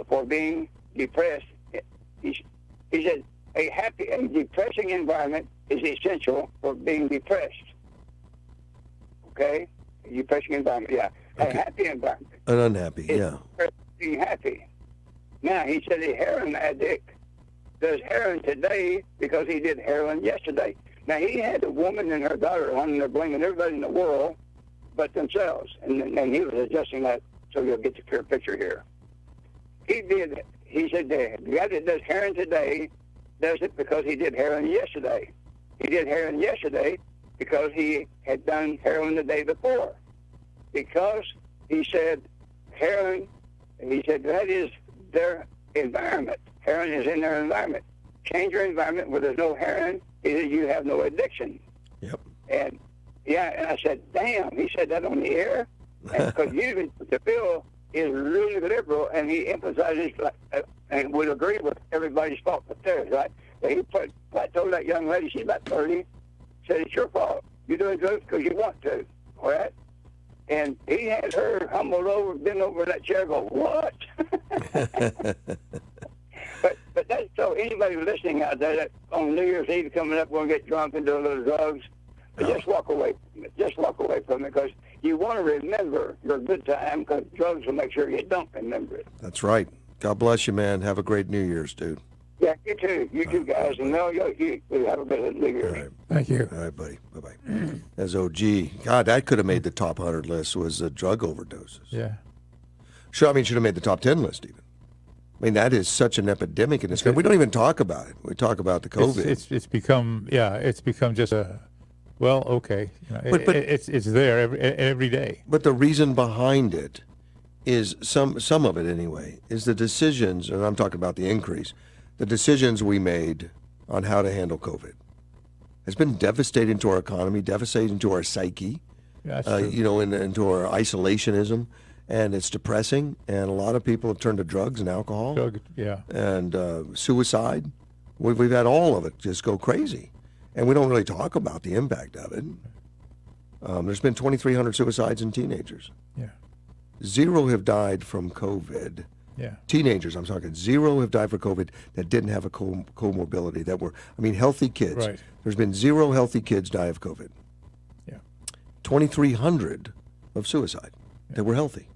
for being depressed. He said a depressing environment is essential for being depressed. Okay? A depressing environment, yeah. Okay. A happy environment An unhappy, is yeah. being happy. Now, he said a heroin addict does heroin today because he did heroin yesterday. Now, he had a woman and her daughter on, and they're blaming everybody in the world but themselves. And he was adjusting that so you'll get the clear picture here. He said the guy that does heroin today does it because he did heroin yesterday. He did heroin yesterday because he had done heroin the day before. Because he said heroin, he said that is their environment. Heroin is in their environment. Change your environment where there's no heroin, either you have no addiction. Yep. And I said, damn, he said that on the air. Because usually the bill is really liberal, and he emphasizes and would agree with everybody's fault but theirs, right? But I told that young lady, she's about 30, said it's your fault. You're doing drugs because you want to, all right? And he had her humbled over, bent over in that chair, go, what? But that's so anybody listening out there that on New Year's Eve coming up, going to get drunk and do a little drugs, just walk away from it. Just walk away from it because you want to remember your good time because drugs will make sure you don't remember it. That's right. God bless you, man. Have a great New Year's, dude. Yeah, you too. You too, guys. And Mel, you have a good New Year's. All right. Thank you. All right, buddy. Bye-bye. As OG. God, that could have made the top 100 list was drug overdoses. Yeah. Should have made the top 10 list even. I mean, that is such an epidemic in this country. We don't even talk about it. We talk about the COVID. It's become just a, well, okay. But it's there every day. But the reason behind it is some of it anyway, is the decisions, and I'm talking about the increase, the decisions we made on how to handle COVID. It's been devastating to our economy, devastating to our psyche, Yeah, that's true. into our isolationism, and it's depressing. And a lot of people have turned to drugs and alcohol, Yeah. and suicide. We've had all of it just go crazy, and we don't really talk about the impact of it. There's been 2,300 suicides in teenagers. Yeah. 0 have died from COVID. Yeah. Teenagers, I'm talking, 0 have died from COVID that didn't have a comorbidity, that were, healthy kids. Right. There's been 0 healthy kids die of COVID. Yeah. 2,300 of suicide that were healthy.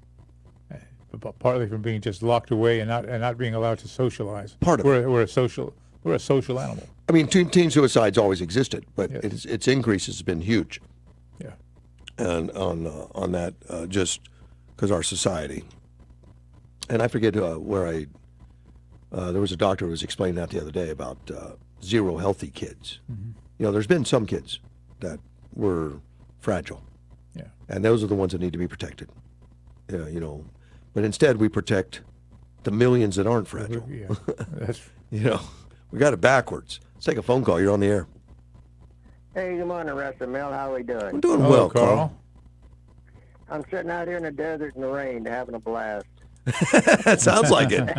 But partly from being just locked away and not being allowed to socialize. Part of we're a social animal. I mean, teen suicides always existed, but Yes. its increase has been huge. Yeah. And on that, just because our society. And I forget where there was a doctor who was explaining that the other day about 0 healthy kids. Mm-hmm. There's been some kids that were fragile. Yeah. And those are the ones that need to be protected. But instead we protect the millions that aren't fragile. Yeah. That's We got it backwards. Let's take a phone call. You're on the air. Hey, good morning, Russ and Mel. How are we doing? We're doing well, Carl. I'm sitting out here in the desert in the rain, having a blast. That sounds like it.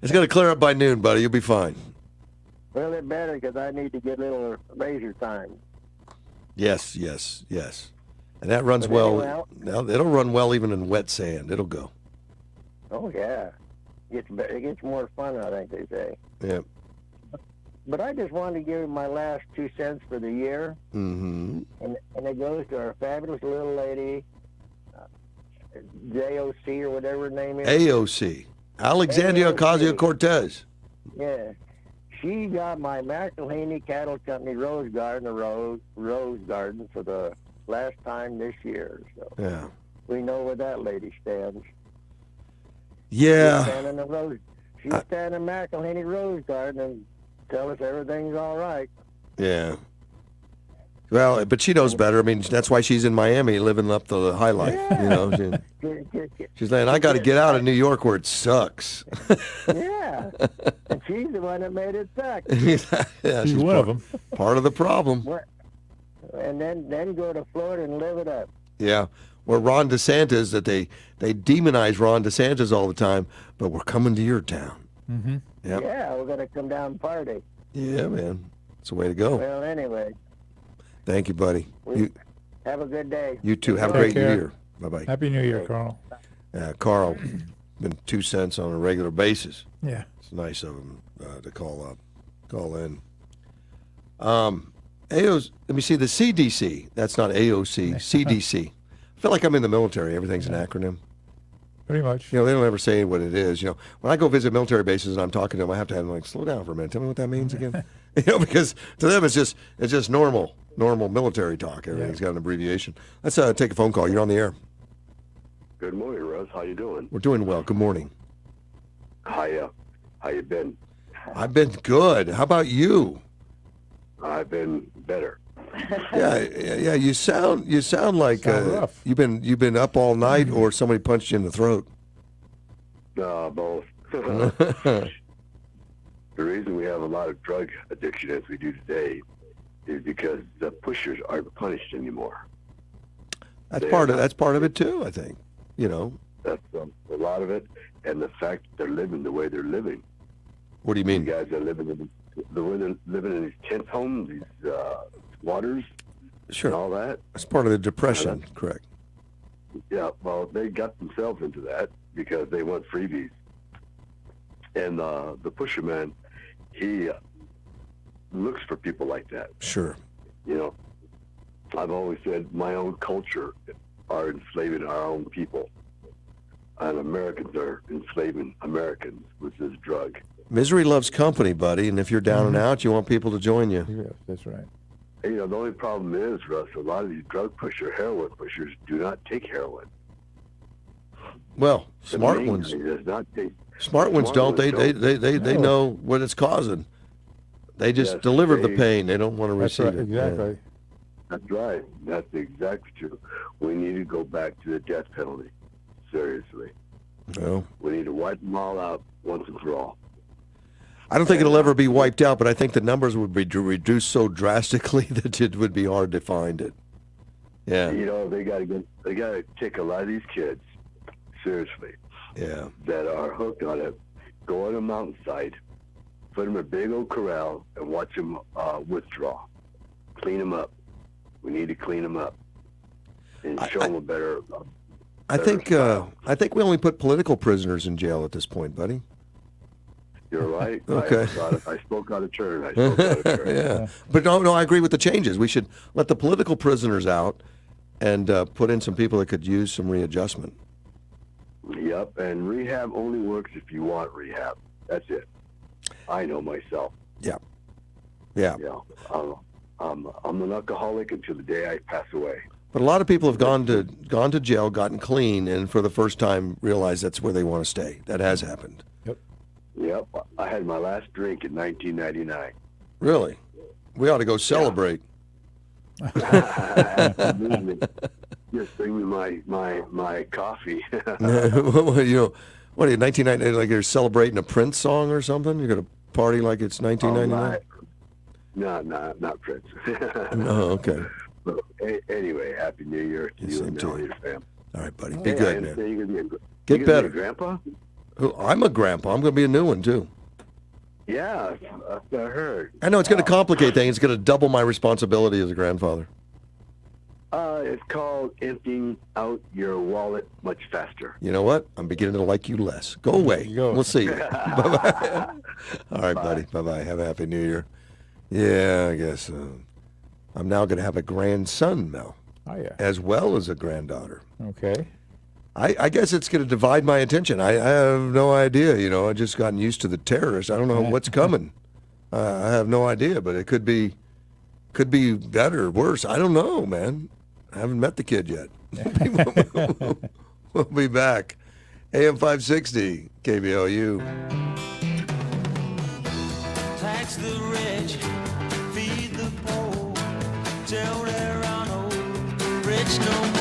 It's going to clear up by noon, buddy. You'll be fine. Well, it better because I need to get a little leisure time. Yes. And that runs But well. anyway, Now, it'll run well even in wet sand. It'll go. oh yeah, it gets more fun, I think they say. Yeah. But I just wanted to give you my last 2 cents for the year, Mm-hmm. and it goes to our fabulous little lady, JOC or whatever her name is. AOC. Alexandria Ocasio-Cortez. Yeah. She got my McElhaney Cattle Company rose garden, rose garden for the last time this year. So Yeah. we know where that lady stands. Yeah. She's standing in McElhaney Rose Garden and tell us everything's all right. Yeah. Well, but she knows better. I mean, that's why she's in Miami living up the high life. Yeah. You know, she's saying, I got to get out of New York where it sucks. Yeah. And she's the one that made it suck. Yeah, She's one of them. Part of the problem. And then go to Florida and live it up. Yeah. Where Ron DeSantis, that they demonize Ron DeSantis all the time, but we're coming to your town. Mm-hmm. Yep. Yeah, we're going to come down and party. Yeah, man. It's the way to go. Well, anyway. Thank you, buddy. Have a good day. You too. Have a Take great care. year. Bye-bye. Happy New Year, Carl. Carl, been 2 cents on a regular basis. Yeah. It's nice of him to call in. AOC, let me see, the CDC. That's not AOC. CDC. I feel like I'm in the military. Everything's an acronym. Pretty much. You know, they don't ever say what it is. You know, when I go visit military bases and I'm talking to them, I have to have them like, slow down for a minute. Tell me what that means again. You know, because to them it's just normal military talk. Everything's got an abbreviation. Let's take a phone call. You're on the air. Good morning, Russ. How you doing? We're doing well. Good morning. How you been? I've been good. How about you? I've been better. Yeah. You sound like rough. you've been up all night, or somebody punched you in the throat. Both. The reason we have a lot of drug addiction as we do today is because the pushers aren't punished anymore. That's part of it too, I think. You know. That's a lot of it, and the fact that they're living the way they're living. What do you mean? You guys are living the way they're living in these tent homes, these waters, sure, and all that. That's part of the depression, correct? Yeah, well, they got themselves into that because they want freebies. And the pusherman, he looks for people like that. Sure. You know, I've always said my own culture are enslaving our own people. And Americans are enslaving Americans with this drug. Misery loves company, buddy, and if you're down and out, you want people to join you. Yeah, that's right. And, you know, the only problem is, Russ, a lot of these heroin pushers do not take heroin. Well, smart ones. Smart ones don't. They know what it's causing. They just deliver the pain. They don't want to receive it. Exactly. Yeah. That's right. That's exactly true. We need to go back to the death penalty. Seriously. No. We need to wipe them all out once and for all. I don't think it'll ever be wiped out, but I think the numbers would be reduced so drastically that it would be hard to find it. Yeah. You know, they got to take a lot of these kids seriously. Yeah. That are hooked on it. Go on a mountainside, put them in a big old corral, and watch them withdraw. Clean them up. We need to clean them up and show them a better. I think we only put political prisoners in jail at this point, buddy. You're right. Okay. I spoke out of turn. Yeah. But no, I agree with the changes. We should let the political prisoners out and put in some people that could use some readjustment. Yep, and rehab only works if you want rehab. That's it. I know myself. Yeah. Yeah. Yeah. I'm an alcoholic until the day I pass away. But a lot of people have gone to jail, gotten clean, and for the first time realized that's where they want to stay. That has happened. Yep. I had my last drink in 1999. Really? We ought to go celebrate. Absolutely. Just bring me my coffee. You know, what are you, 1990? Like you're celebrating a Prince song or something? You're gonna party like it's 1999? No, not Prince. Oh, okay. But anyway, Happy New Year to you and all your family. All right, buddy. Be good, man. Get better. Be a grandpa? I'm a grandpa. I'm going to be a new one, too. Yeah, I heard. I know it's going to complicate things. It's going to double my responsibility as a grandfather. It's called emptying out your wallet much faster. You know what? I'm beginning to like you less. Go away. go. We'll see you. Bye-bye. All right, buddy. Bye-bye. Have a happy New Year. Yeah, I guess I'm now going to have a grandson, Mel. Oh, yeah. As well as a granddaughter. Okay. I guess it's going to divide my attention. I have no idea. You know, I've just gotten used to the terrorists. I don't know what's coming. I have no idea, but it could be better or worse. I don't know, man. I haven't met the kid yet. We'll be back. AM 560, KBLU. Tax the rich, feed the poor, till there are no rich no more.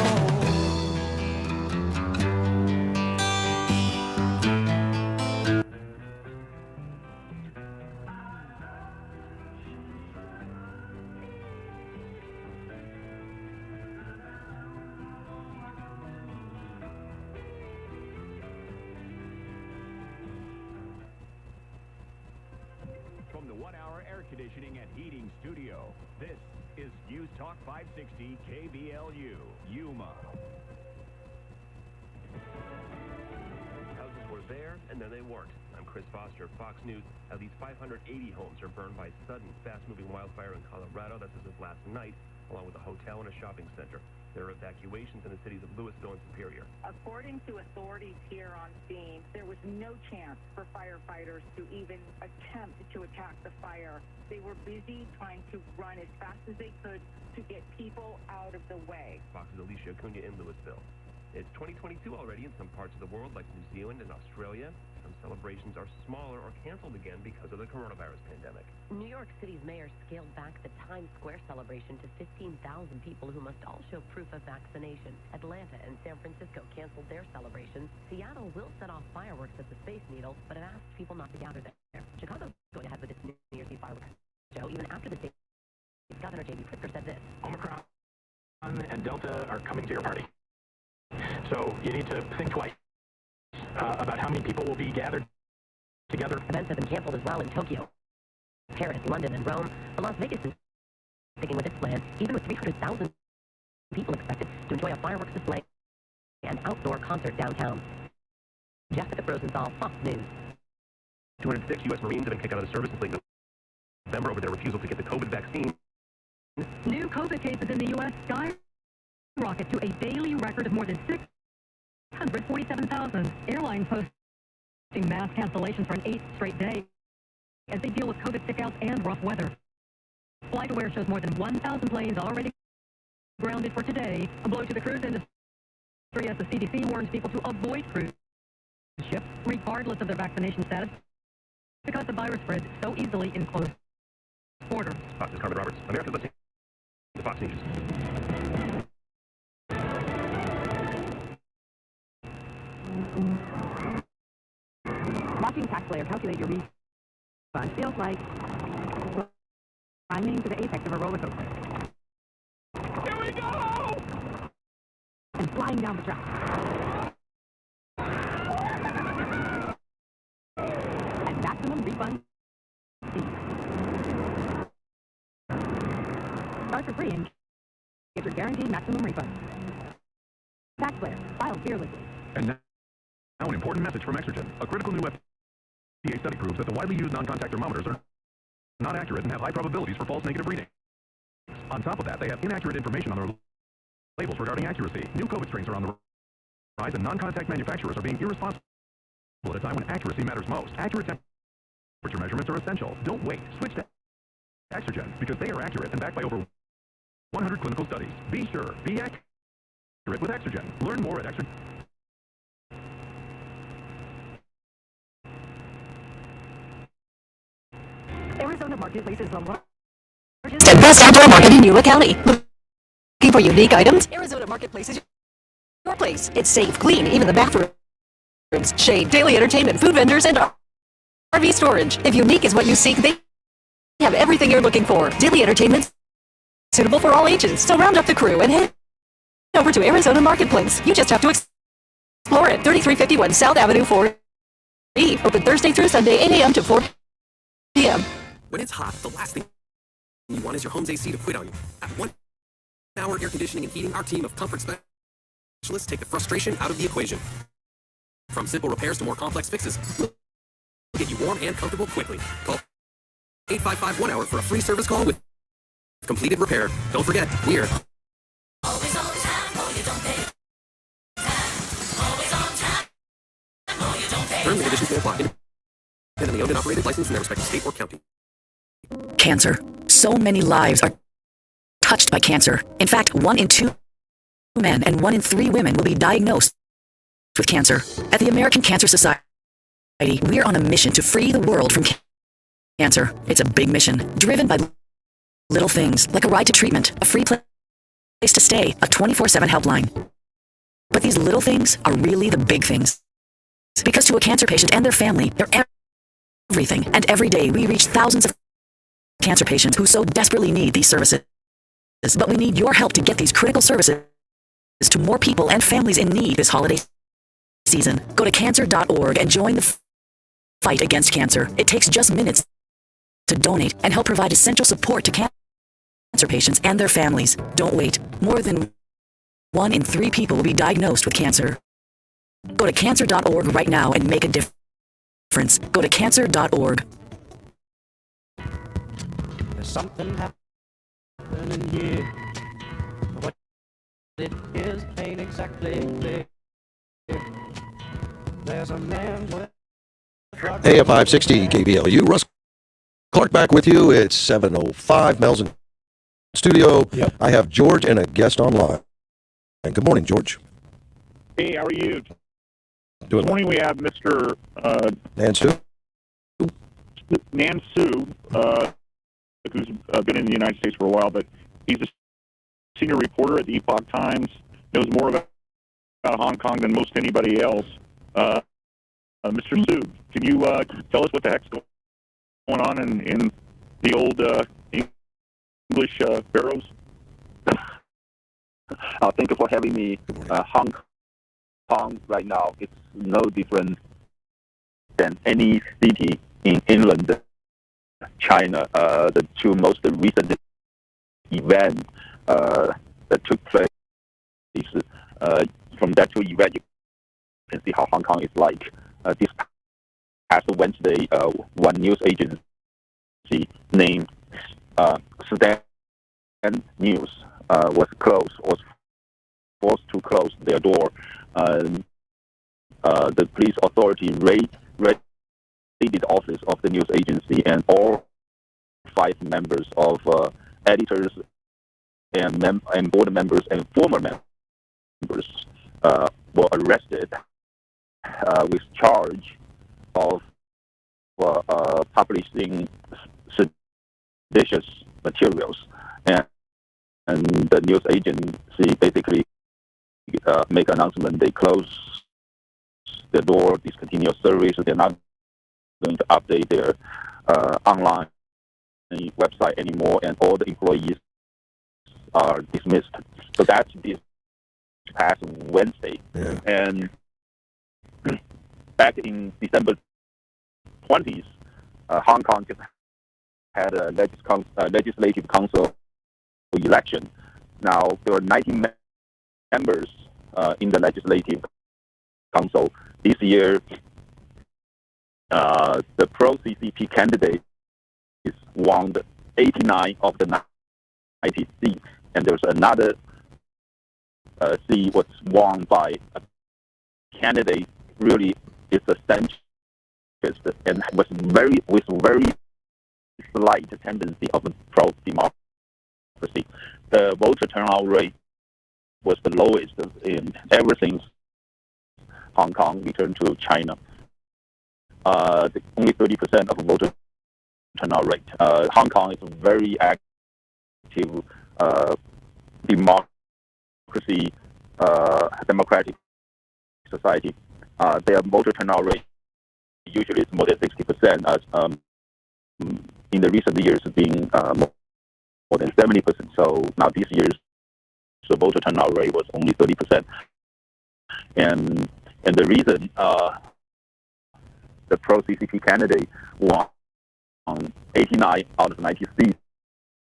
From the 1-hour air conditioning and heating studio, this is News Talk 560 KBLU, Yuma. Houses were there, and then they weren't. I'm Chris Foster, Fox News. At least 580 homes are burned by sudden, fast-moving wildfire in Colorado. That's as of last night, along with a hotel and a shopping center. There are evacuations in the cities of Louisville and Superior. According to authorities here on scene, there was no chance for firefighters to even attempt to attack the fire. They were busy trying to run as fast as they could to get people out of the way. Fox's Alicia Acuna in Louisville. It's 2022 already in some parts of the world, like New Zealand and Australia. Some celebrations are smaller or canceled again because of the coronavirus pandemic. New York City's mayor scaled back the Times Square celebration to 15,000 people who must all show proof of vaccination. Atlanta and San Francisco canceled their celebrations. Seattle will set off fireworks at the Space Needle, but it asked people not to gather there. Chicago's going ahead with its New Year's Eve fireworks show, even after the state's Governor J.B. Pritzker said this. Omicron and Delta are coming to your party. So you need to think twice about how many people will be gathered together. Events have been canceled as well in Tokyo, Paris, London, and Rome. But Las Vegas is sticking with its plan, even with 300,000 people expected to enjoy a fireworks display and outdoor concert downtown. Jessica Rosenthal, Fox News. 206 U.S. Marines have been kicked out of the service since late November over their refusal to get the COVID vaccine. New COVID cases in the U.S. skyrocket to a daily record of more than 647,000. Airlines posting mass cancellations for an 8th straight day as they deal with COVID stickouts and rough weather. FlightAware shows more than 1,000 planes already grounded for today, a blow to the cruise industry as the CDC warns people to avoid cruise ships regardless of their vaccination status because the virus spreads so easily in close quarters. Fox's Carmen Roberts. America listening to Fox News. Watching tax player calculate your refund feels like climbing to the apex of a roller coaster. Here we go! And flying down the track. At maximum refund speed. Start for free and get your guaranteed maximum refund. Tax player, file fearlessly. And now an important message from Exergen. A critical new FDA study proves that the widely used non-contact thermometers are not accurate and have high probabilities for false negative readings. On top of that, they have inaccurate information on their labels regarding accuracy. New COVID strains are on the rise, and non-contact manufacturers are being irresponsible at a time when accuracy matters most. Accurate temperature measurements are essential. Don't wait. Switch to Exergen because they are accurate and backed by over 100 clinical studies. Be sure. Be accurate with Exergen. Learn more at Exergen. Arizona Marketplace is the largest and best outdoor market in Yuma County. Looking for unique items? Arizona Marketplace is your place. It's safe, clean, even the bathrooms. Shade, daily entertainment, food vendors, and RV storage. If unique is what you seek, they have everything you're looking for. Daily entertainment suitable for all ages. So round up the crew and head over to Arizona Marketplace. You just have to explore it. 3351 South Avenue 4E. Open Thursday through Sunday, 8 a.m. to 4 p.m. When it's hot, the last thing you want is your home's AC to quit on you. At one Hour air conditioning and heating, our team of comfort specialists take the frustration out of the equation. From simple repairs to more complex fixes, we'll get you warm and comfortable quickly. Call 855-1-HOUR for a free service call with completed repair. Don't forget, we're always on time. No, you don't pay. Always on time. No, you don't pay. Terms and conditions may apply. Independently owned and operated, licensed in their respective state or county. Cancer. So many lives are touched by cancer. In fact, 1 in 2 men and 1 in 3 women will be diagnosed with cancer. At the American Cancer Society, we're on a mission to free the world from cancer. It's a big mission, driven by little things like a ride to treatment, a free place to stay, a 24/7 helpline. But these little things are really the big things. Because to a cancer patient and their family, they're everything. And every day we reach thousands of cancer patients who so desperately need these services. But we need your help to get these critical services to more people and families in need this holiday season. Go to cancer.org and join the fight against cancer. It takes just minutes to donate and help provide essential support to cancer patients and their families. Don't wait. More than 1 in 3 people will be diagnosed with cancer. Go to cancer.org right now and make a difference. Go to cancer.org. There's something happening here. What it is ain't exactly clear. There's a man with AM 560 KBLU. Russ Clark back with you. It's 7:05. Mel's in studio. Yep. I have George and a guest online. And good morning, George. Hey, how are you? Doing This morning we have Mr. Nansu. Nansu, who's been in the United States for a while, but he's a senior reporter at the Epoch Times, knows more about Hong Kong than most anybody else. Mr. Su, can you tell us what the heck's going on in the old English barrows? Thank you for having me. Hong Kong right now, it's no different than any city in England, China. The two most recent events that took place, from that two events, you can see how Hong Kong is like. This past Wednesday, one news agency named Stand News was forced to close their door. The police authority raided the office of the news agency, and all 5 members of editors and board members and former members were arrested with charge of publishing seditious materials, and the news agency basically make an announcement. They close the door, discontinue service. They're not going to update their online website anymore, and all the employees are dismissed. So that's this past Wednesday. Yeah. And back in December 20th, Hong Kong just had a legislative council election. Now, there are 90 members in the legislative council. This year, the pro-CCP candidate won 89 of the 90 seats, and there's another seat was won by a candidate really is a centrist and with very slight tendency of pro-democracy. The voter turnout rate was the lowest in ever since Hong Kong returned to China. Only 30% of the voter turnout rate. Hong Kong is a very active democratic society. Their voter turnout rate usually is more than 60%. In the recent years, being more than 70%. So now this year's voter turnout rate was only 30%. And the reason the pro-CCP candidate won 89 out of 90 seats,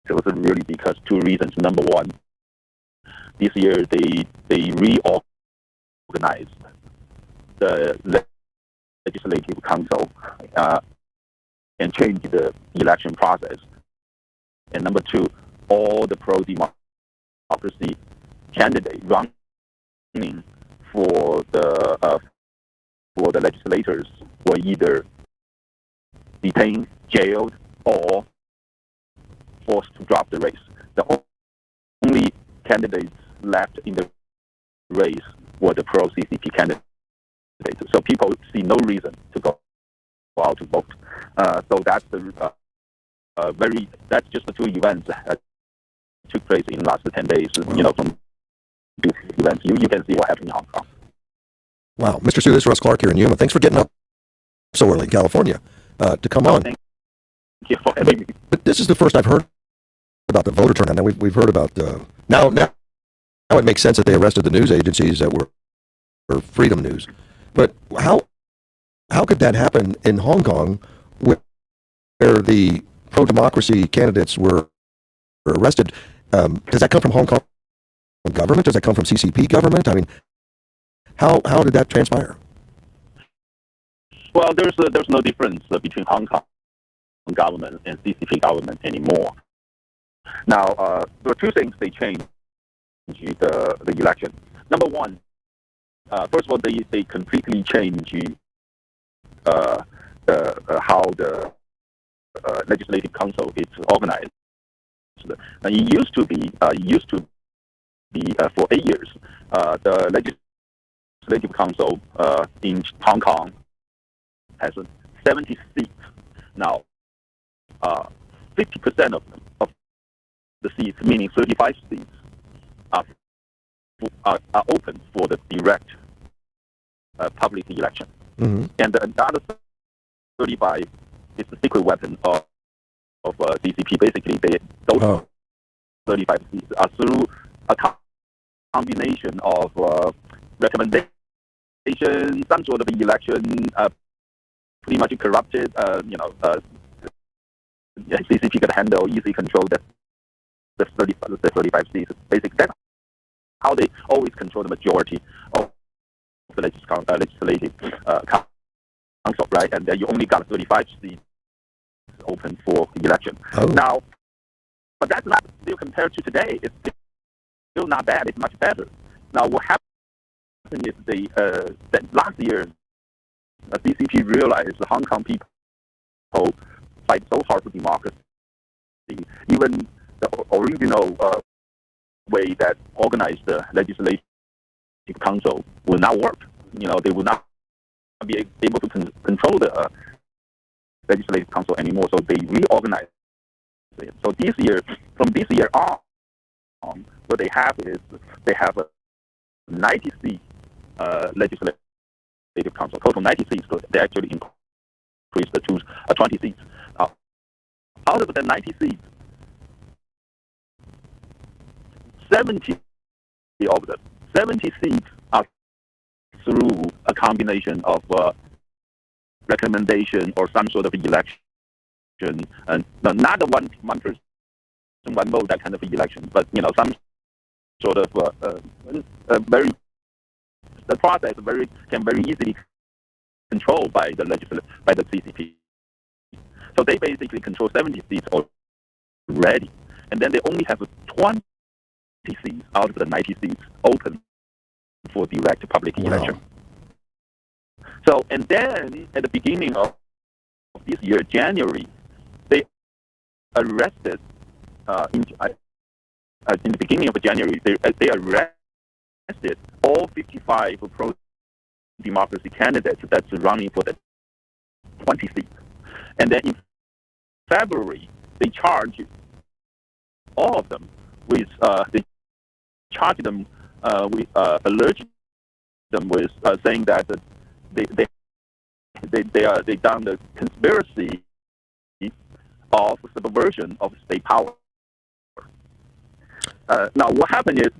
it was really because 2 reasons. Number one, this year they reorganized the legislative council and changed the election process. And number two, all the pro-democracy candidates running for the legislators were either detained, jailed, or forced to drop the race. The only candidates left in the race were the pro-CCP candidates. So people see no reason to go out to vote. So that's the that's just the two events that took place in the last 10 days. You know, from these events, you can see what happened in Hong Kong. Wow, Mr. Su, this is Russ Clark here in Yuma. Thanks for getting up so early in California to come on. Thank you for having me. But this is the first I've heard about the voter turnout. Now we've heard about now it makes sense that they arrested the news agencies that were Freedom News. But how could that happen in Hong Kong where the pro-democracy candidates were arrested? Does that come from Hong Kong government? Does that come from CCP government? I mean, how did that transpire? Well, there's no difference between Hong Kong government and CCP government anymore. Now, there are two things they changed the election. Number one, first of all, they completely changed how the legislative council is organized. It used to be for 8 years, the legislative council in Hong Kong has 70 seats. Now, 50% of them, of the seats, meaning 35 seats, are open for the direct public election. Mm-hmm. And the other 35 is the secret weapon of CCP. Basically, those 35 seats are through a combination of recommendation, some sort of election, pretty much corrupted. CCP can handle, easily control the 35 seats. Basically, that's how they always control the majority of the legislative council, right? And you only got 35 seats open for the election. Now, but that's not still compared to today. It's still not bad. It's much better. Now, what happened is that last year, CCP realized the Hong Kong people fight so hard for democracy. Even the original way that organized the legislative council will not work. You know, they will not be able to control the legislative council anymore. So they reorganized it. So from this year on, what they have is they have a 90-seat legislative council, total 90 seats. So they actually increased it to 20 seats. Out of the 90 seats, 70 of them, 70 seats are through a combination of recommendation or some sort of election, and not the one person, one vote, that kind of election, but some sort of the process can very easily controlled by the CCP. So they basically control 70 seats already, and then they only have 20 seats out of the 90 seats open for direct public election. So, and then at the beginning of this year, January, they arrested in the beginning of January, they arrested all 55 pro-democracy candidates that's running for the 20 seats. And then in February, they charged all of them with, alleged them with saying that they done the conspiracy of subversion of state power. Now, what happened is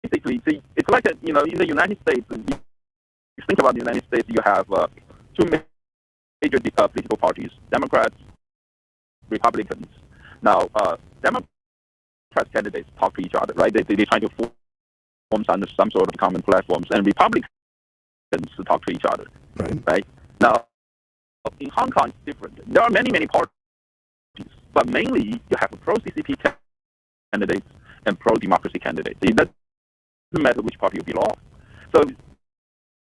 basically, see, it's like in the United States. You think about the United States, you have two major political parties: Democrats, Republicans. Now, Democrats Democrat candidates talk to each other, right? They try to form some sort of common platforms, and Republicans talk to each other, right? Now, in Hong Kong, it's different. There are many parties, but mainly you have pro-CCP candidates and pro-democracy candidates. It doesn't matter which party you belong. So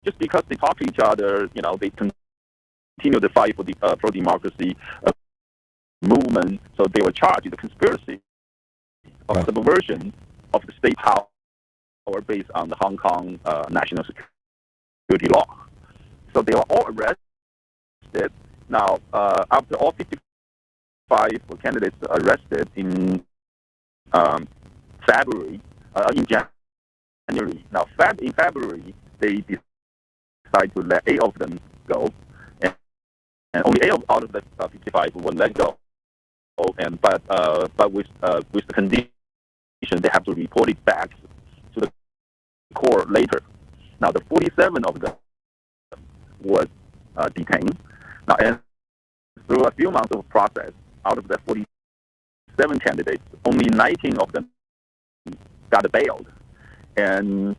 just because they talk to each other, they continue to fight for the pro-democracy movement. So they were charged with the conspiracy of subversion of the state power based on the Hong Kong national security law. So they were all arrested. Now, after all 55 candidates arrested in February, in January. Now, in February, they decided to let 8 of them go, and only 8 out of the 55 were let go. But with the condition they have to report it back to the court later. Now, the 47 of them was detained. Now, and through a few months of process, out of the 47 candidates, only 19 of them got bailed, and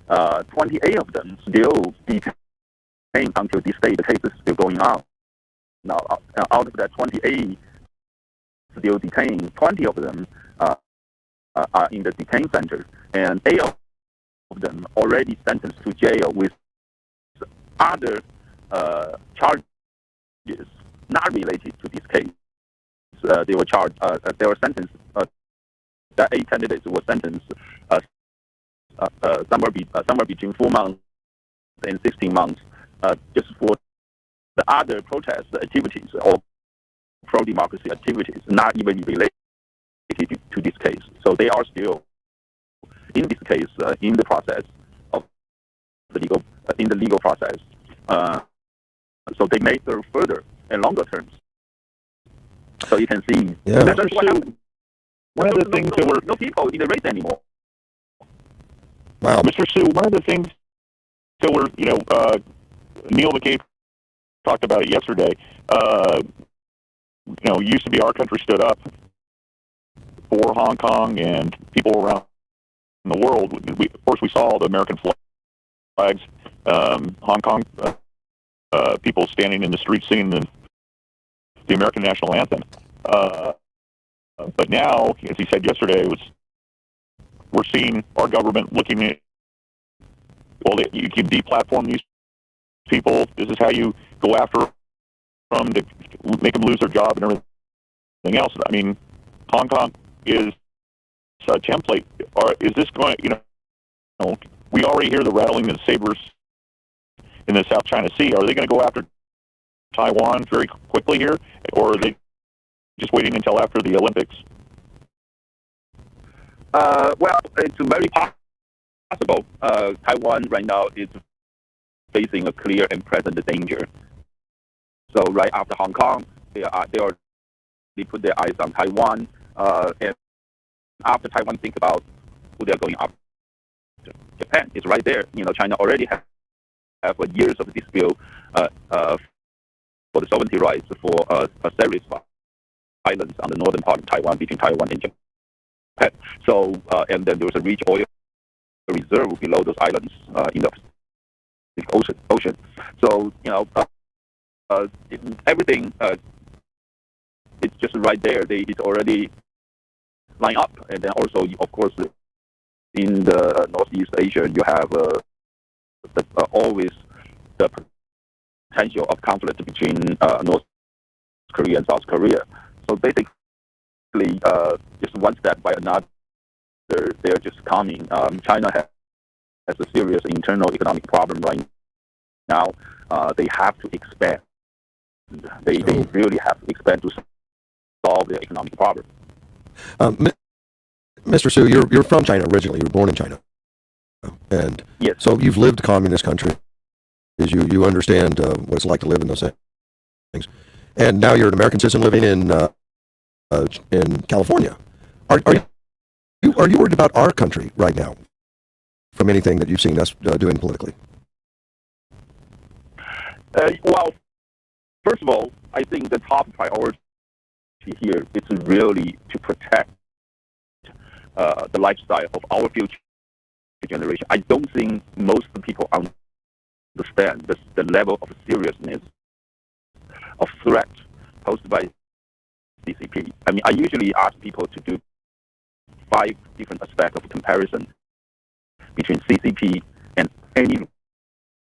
28 of them still detained until this day. The case is still going on. Now, out of that 28 still detained, 20 of them are in the detention center, and 8 of them already sentenced to jail with other charges not related to this case. They were charged. They were sentenced. The 8 candidates were sentenced somewhere between 4 months and 16 months, just for the other protest activities or pro-democracy activities, not even related to this case. So they are still in this case in the process of the legal process. So they may serve further and longer terms. So you can see that's what happened. One of the things that were no people in the race anymore. Wow, Mr. Su, one of the things that were, Neil McCabe talked about it yesterday. Used to be our country stood up for Hong Kong and people around the world. Of course, we saw the American flags, Hong Kong people standing in the streets singing the American national anthem. But now, as he said yesterday, we're seeing our government looking at, you can deplatform these people. This is how you go after them to make them lose their job and everything else. I mean, Hong Kong is a template. Or is this going? We already hear the rattling of the sabers in the South China Sea. Are they going to go after Taiwan very quickly here, or are they just waiting until after the Olympics? Well, it's very possible. Taiwan right now is facing a clear and present danger. So right after Hong Kong, they put their eyes on Taiwan, and after Taiwan think about who they're going after, Japan is right there. China already have years of dispute for the sovereignty rights for a series of islands on the northern part of Taiwan, between Taiwan and Japan. So, and then there was a rich oil reserve below those islands in the ocean. So, everything it's just right there. It's already lined up, and then also, of course, in the Northeast Asia, you have always the potential of conflict between North Korea and South Korea. So basically, just one step by another, they're just coming. China has a serious internal economic problem right now. They have to expand. They really have to expand to solve their economic problem. Mr. Su, you're from China originally. You were born in China, and yes. So you've lived communist country. You understand what it's like to live in those things, and now you're an American citizen living in California. Are you worried about our country right now from anything that you've seen us doing politically? Well, first of all, I think the top priority here is really to protect the lifestyle of our future generation. I don't think most people understand the level of seriousness of threat posed by CCP. I mean, I usually ask people to do 5 different aspects of comparison between CCP and any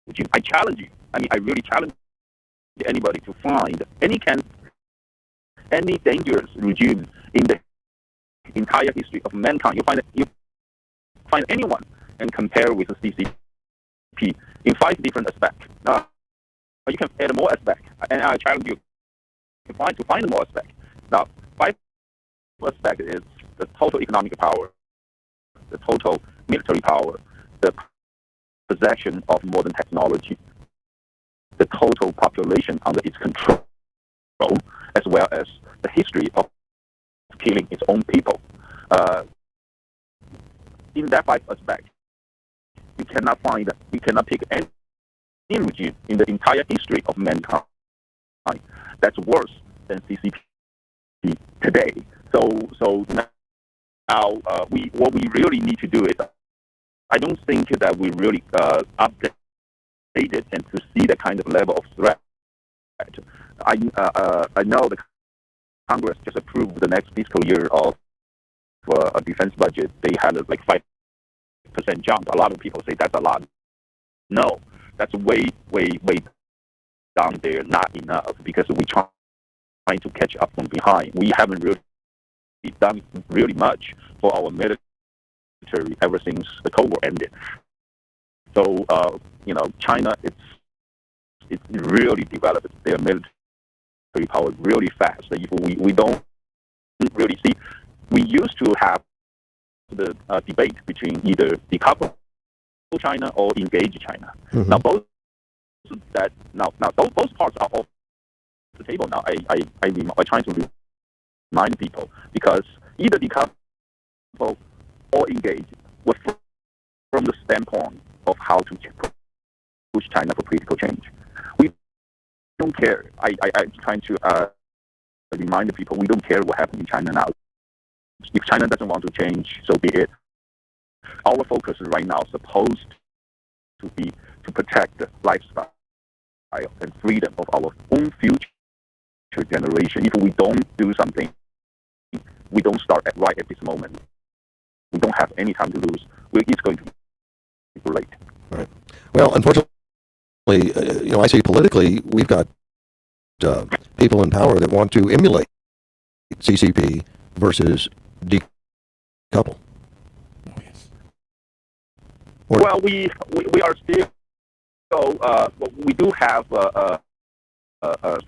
regime. I challenge you. I mean, I really challenge anybody to find any dangerous regime in the entire history of mankind. You find anyone and compare with the CCP in 5 different aspects. You can add more aspects, and I challenge you to find more aspects. Now, 5 aspects is the total economic power, the total military power, the possession of modern technology, the total population under its control, as well as the history of killing its own people. In that 5 aspects, we cannot pick any regime in the entire history of mankind that's worse than CCP today. So now what we really need to do is, I don't think that we really updated and to see the kind of level of threat. I know the Congress just approved the next fiscal year of a defense budget. They had like 5% jump. A lot of people say that's a lot. No, that's way down there, not enough, because we trying to catch up from behind. We haven't really done really much for our military ever since the Cold War ended. So China, it's really developed their military power really fast. If we don't really see, we used to have the debate between either decouple China or engage China. Mm-hmm. Now both parts are off the table now. I try to remind people, because either decouple or engage were from the standpoint of how to push China for political change. We don't care. I'm trying to remind the people, we don't care what happens in China now. If China doesn't want to change, so be it. Our focus right now is supposed to be to protect the lifestyle and freedom of our own future generation. If we don't do something, we don't start right at this moment, we don't have any time to lose. It's going to be too late. Right. Well, unfortunately, I see politically, we've got people in power that want to emulate CCP versus decouple. Well, we are still. So we do have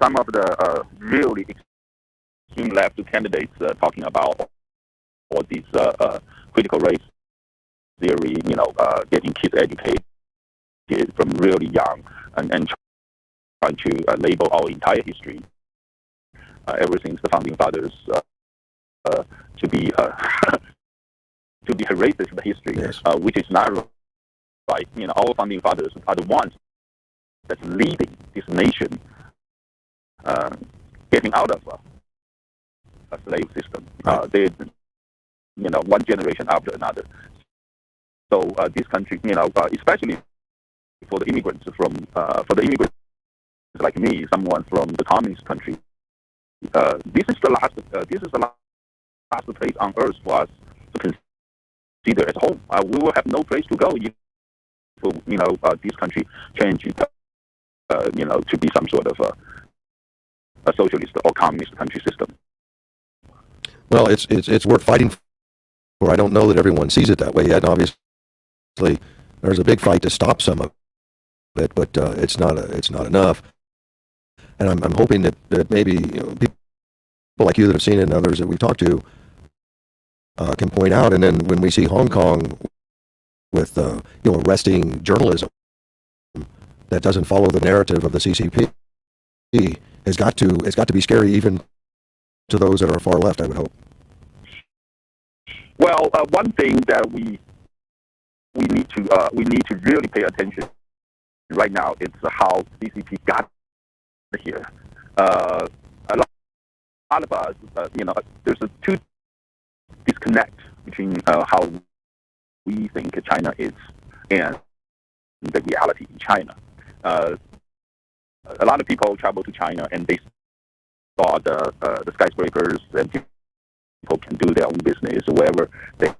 some of the really extreme left candidates talking about all these critical race theory, getting kids educated from really young, and trying to label our entire history, ever since the founding fathers, to be to be a racist history, yes. Which is not right. Our founding fathers are the ones that's leading this nation getting out of a slave system. They, one generation after another. So this country, especially for the immigrants like me, someone from the communist country, this is the last place on earth for us to consider as home. We will have no place to go if this country change, to be some sort of a socialist or communist country system. Well, it's worth fighting for. I don't know that everyone sees it that way yet. Obviously, there's a big fight to stop some of it, but it's not enough. And I'm hoping that maybe people like you that have seen it and others that we've talked to can point out. And then when we see Hong Kong with arresting journalism that doesn't follow the narrative of the CCP, it's got to be scary even to those that are far left, I would hope. Well, one thing that we need to really pay attention right now is how CCP got here. A lot of us, there's a two disconnect between how we think China is and the reality in China. A lot of people travel to China and they saw the skyscrapers and people can do their own business wherever they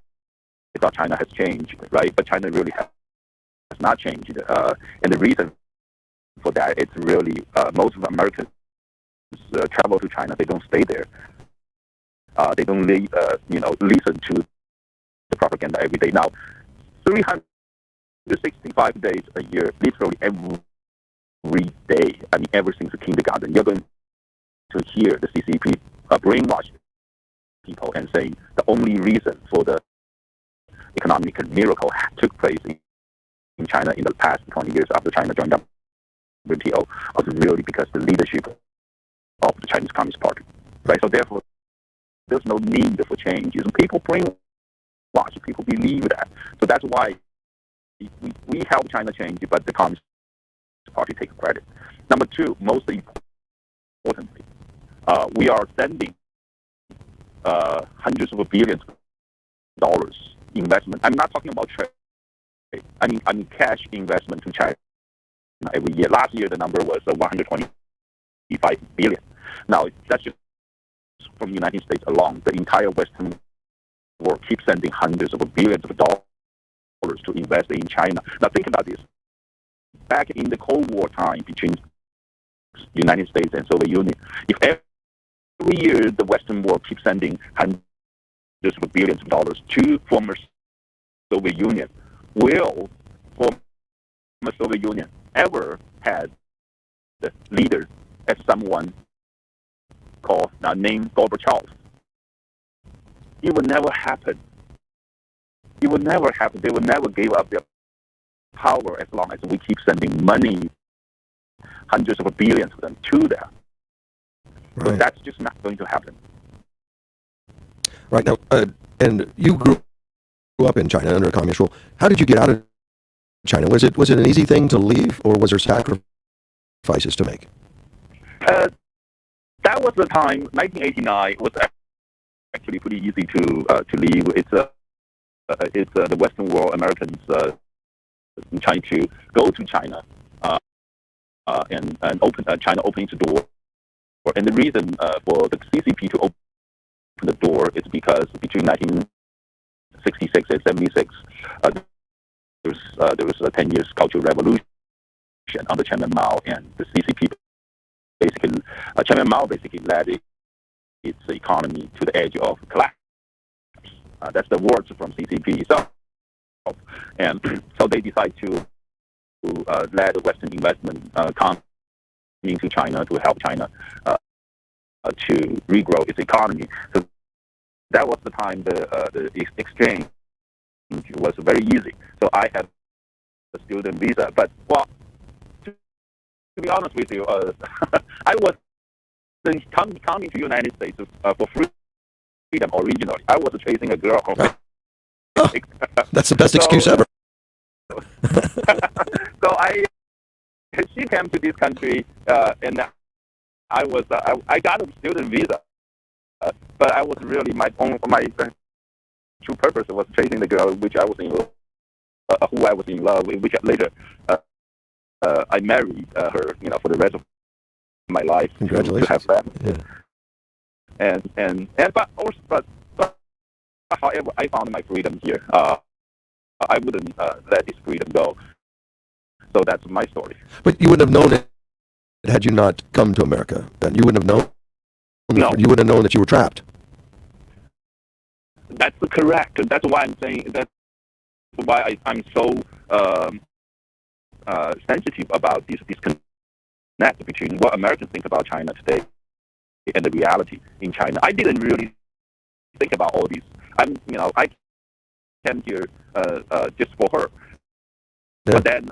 thought China has changed, right? But China really has not changed. And the reason for that, it's really most of Americans travel to China. They don't stay there. They don't listen to the propaganda every day. Now, 365 days a year, literally every day, I mean, ever since the kindergarten, you're going to hear the CCP brainwash people and saying the only reason for the economic miracle took place in China in the past 20 years after China joined WTO was really because the leadership of the Chinese Communist Party, right? So therefore, there's no need for change. People brainwash, people believe that. So that's why we help China change, but the Communist Party takes credit. Number two, most importantly, we are sending hundreds of billions of dollars investment. I'm not talking about trade. I mean cash investment to China every year. Last year, the number was 125 billion. Now, that's just from the United States alone. The entire Western world keeps sending hundreds of billions of dollars to invest in China. Now, think about this. Back in the Cold War time between the United States and Soviet Union, if every year the Western world keeps sending hundreds of billions of dollars to former Soviet Union, will former Soviet Union ever had the leader as someone called named Gorbachev? It would never happen. It would never happen. They would never give up their power as long as we keep sending money, hundreds of billions of them, to them. Right. So that's just not going to happen. Right now, and you grew up in China under a communist rule. How did you get out of China? Was it an easy thing to leave, or was there sacrifices to make? That was the time. 1989 was actually pretty easy to leave. It's the Western world, Americans trying to go to China and open China opening the door. And the reason for the CCP to open the door is because between 1966 and 76, there was a 10 years cultural revolution under Chairman Mao, and the CCP basically, Chairman Mao basically led its economy to the edge of collapse. That's the words from CCP. So they decide to let the Western investment come into China to help China to regrow its economy. So that was the time the exchange was very easy. So I had a student visa, but to be honest with you, I was coming to the United States for freedom originally. I was chasing a girl. That's the best excuse ever. So she came to this country, and I got a student visa, but I was really my true purpose was chasing the girl which I was in love, who I was in love with, which later I married her, for the rest of my life. Congratulations. To have family. Yeah. But however, I found my freedom here. I wouldn't let this freedom go. So that's my story. But you wouldn't have known it had you not come to America. Then you wouldn't have known. No. You wouldn't have known that you were trapped. That's correct. That's why I'm saying. That's why I'm so sensitive about this disconnect between what Americans think about China today and the reality in China. I didn't really think about all this. I came here just for her. Yeah. But then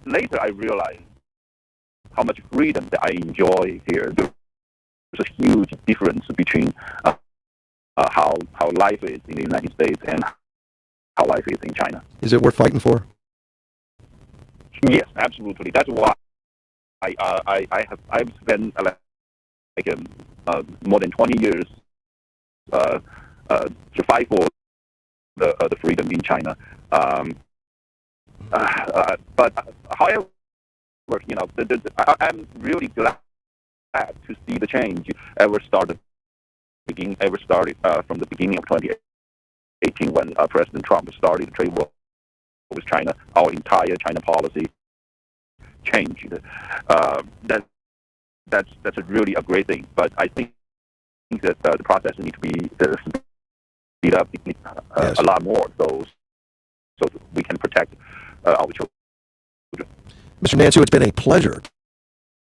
later I realized how much freedom that I enjoy here. There's a huge difference between how life is in the United States and how life is in China. Is it worth fighting for? Yes, absolutely. That's why I've spent more than 20 years to fight for the freedom in China. But however, I'm really glad to see the change started from the beginning of 2018 when President Trump started the trade war with China. Our entire China policy changed. That's really a great thing. But I think that the process needs to be speed up a lot more, so we can protect our children. Mr. Nancy, it's been a pleasure.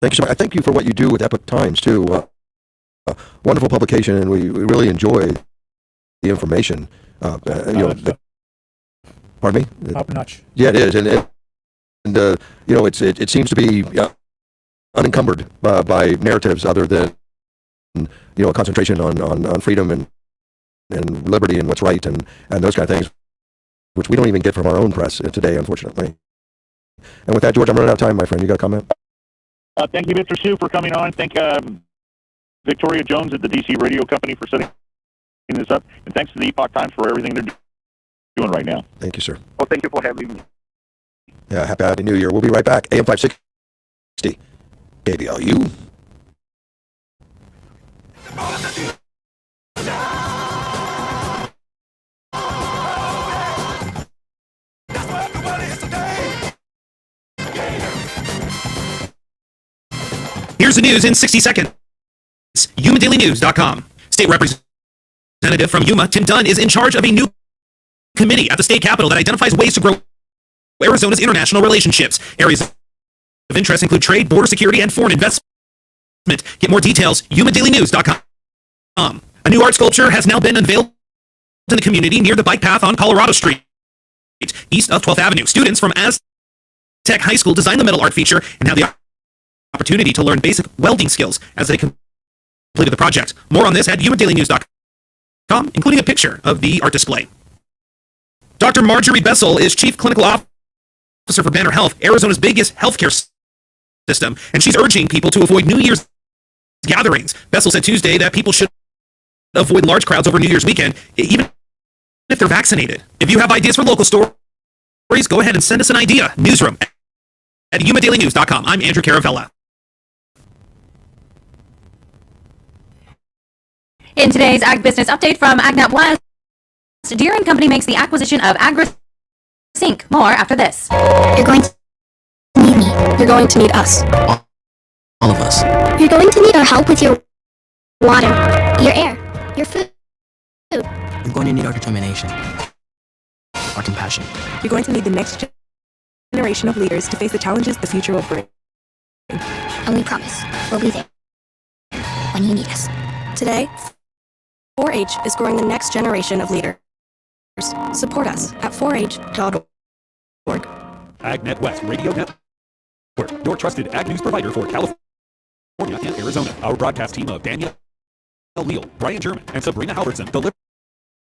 Thank you so much. I thank you for what you do with Epoch Times, too. Wonderful publication, and we really enjoy the information. Pardon me? Top notch. Yeah, it is. And it seems to be unencumbered by narratives other than, a concentration on freedom and liberty and what's right and those kind of things, which we don't even get from our own press today, unfortunately. And with that, George, I'm running out of time, my friend. You got a comment? Thank you, Mr. Sue, for coming on. Thank Victoria Jones at the DC Radio Company for setting this up. And thanks to the Epoch Times for everything they're doing right now. Thank you, sir. Well, thank you for having me. Yeah, happy New Year. We'll be right back. AM 560, KBLU. Here's the news in 60 seconds. YumaDailyNews.com. State Representative from Yuma, Tim Dunn, is in charge of a new committee at the state capitol that identifies ways to grow Arizona's international relationships. Areas of interest include trade, border security, and foreign investment. Get more details, YumaDailyNews.com. A new art sculpture has now been unveiled in the community near the bike path on Colorado Street, east of 12th Avenue. Students from Aztec High School designed the metal art feature and have the opportunity to learn basic welding skills as they completed the project. More on this at YumaDailyNews.com, including a picture of the art display. Dr. Marjorie Bessel is Chief Clinical Officer for Banner Health, Arizona's biggest healthcare system, and she's urging people to avoid New Year's gatherings. Bessel said Tuesday that people should avoid large crowds over New Year's weekend, even if they're vaccinated. If you have ideas for local stories, go ahead and send us an idea. Newsroom at YumaDailyNews.com. I'm Andrew Caravella. In today's Ag Business Update from AgNet West, Deere & Company makes the acquisition of AgriSync. More after this. You're going to need me. You're going to need us. All of us. You're going to need our help with your water, your air, your food. You're going to need our determination, our compassion. You're going to need the next generation of leaders to face the challenges the future will bring. And we promise we'll be there when you need us. Today, 4-H is growing the next generation of leaders. Support us at 4h.org. AgNet West Radio Network, your trusted ag news provider for California and Arizona. Our broadcast team of Danielle Leal, Brian German, and Sabrina Halverson deliver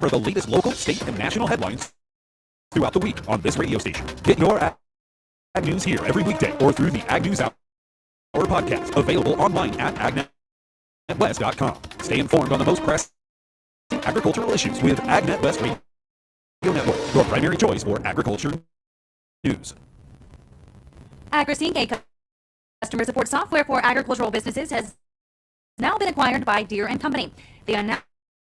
the latest local, state, and national headlines throughout the week on this radio station. Get your ag news here every weekday or through the Ag News Hour podcast, available online at agnetwest.com. Stay informed on the most pressing agricultural issues with AgNet West Radio Network, your primary choice for agriculture news. AgriSync, a customer support software for agricultural businesses, has now been acquired by Deere & Company. The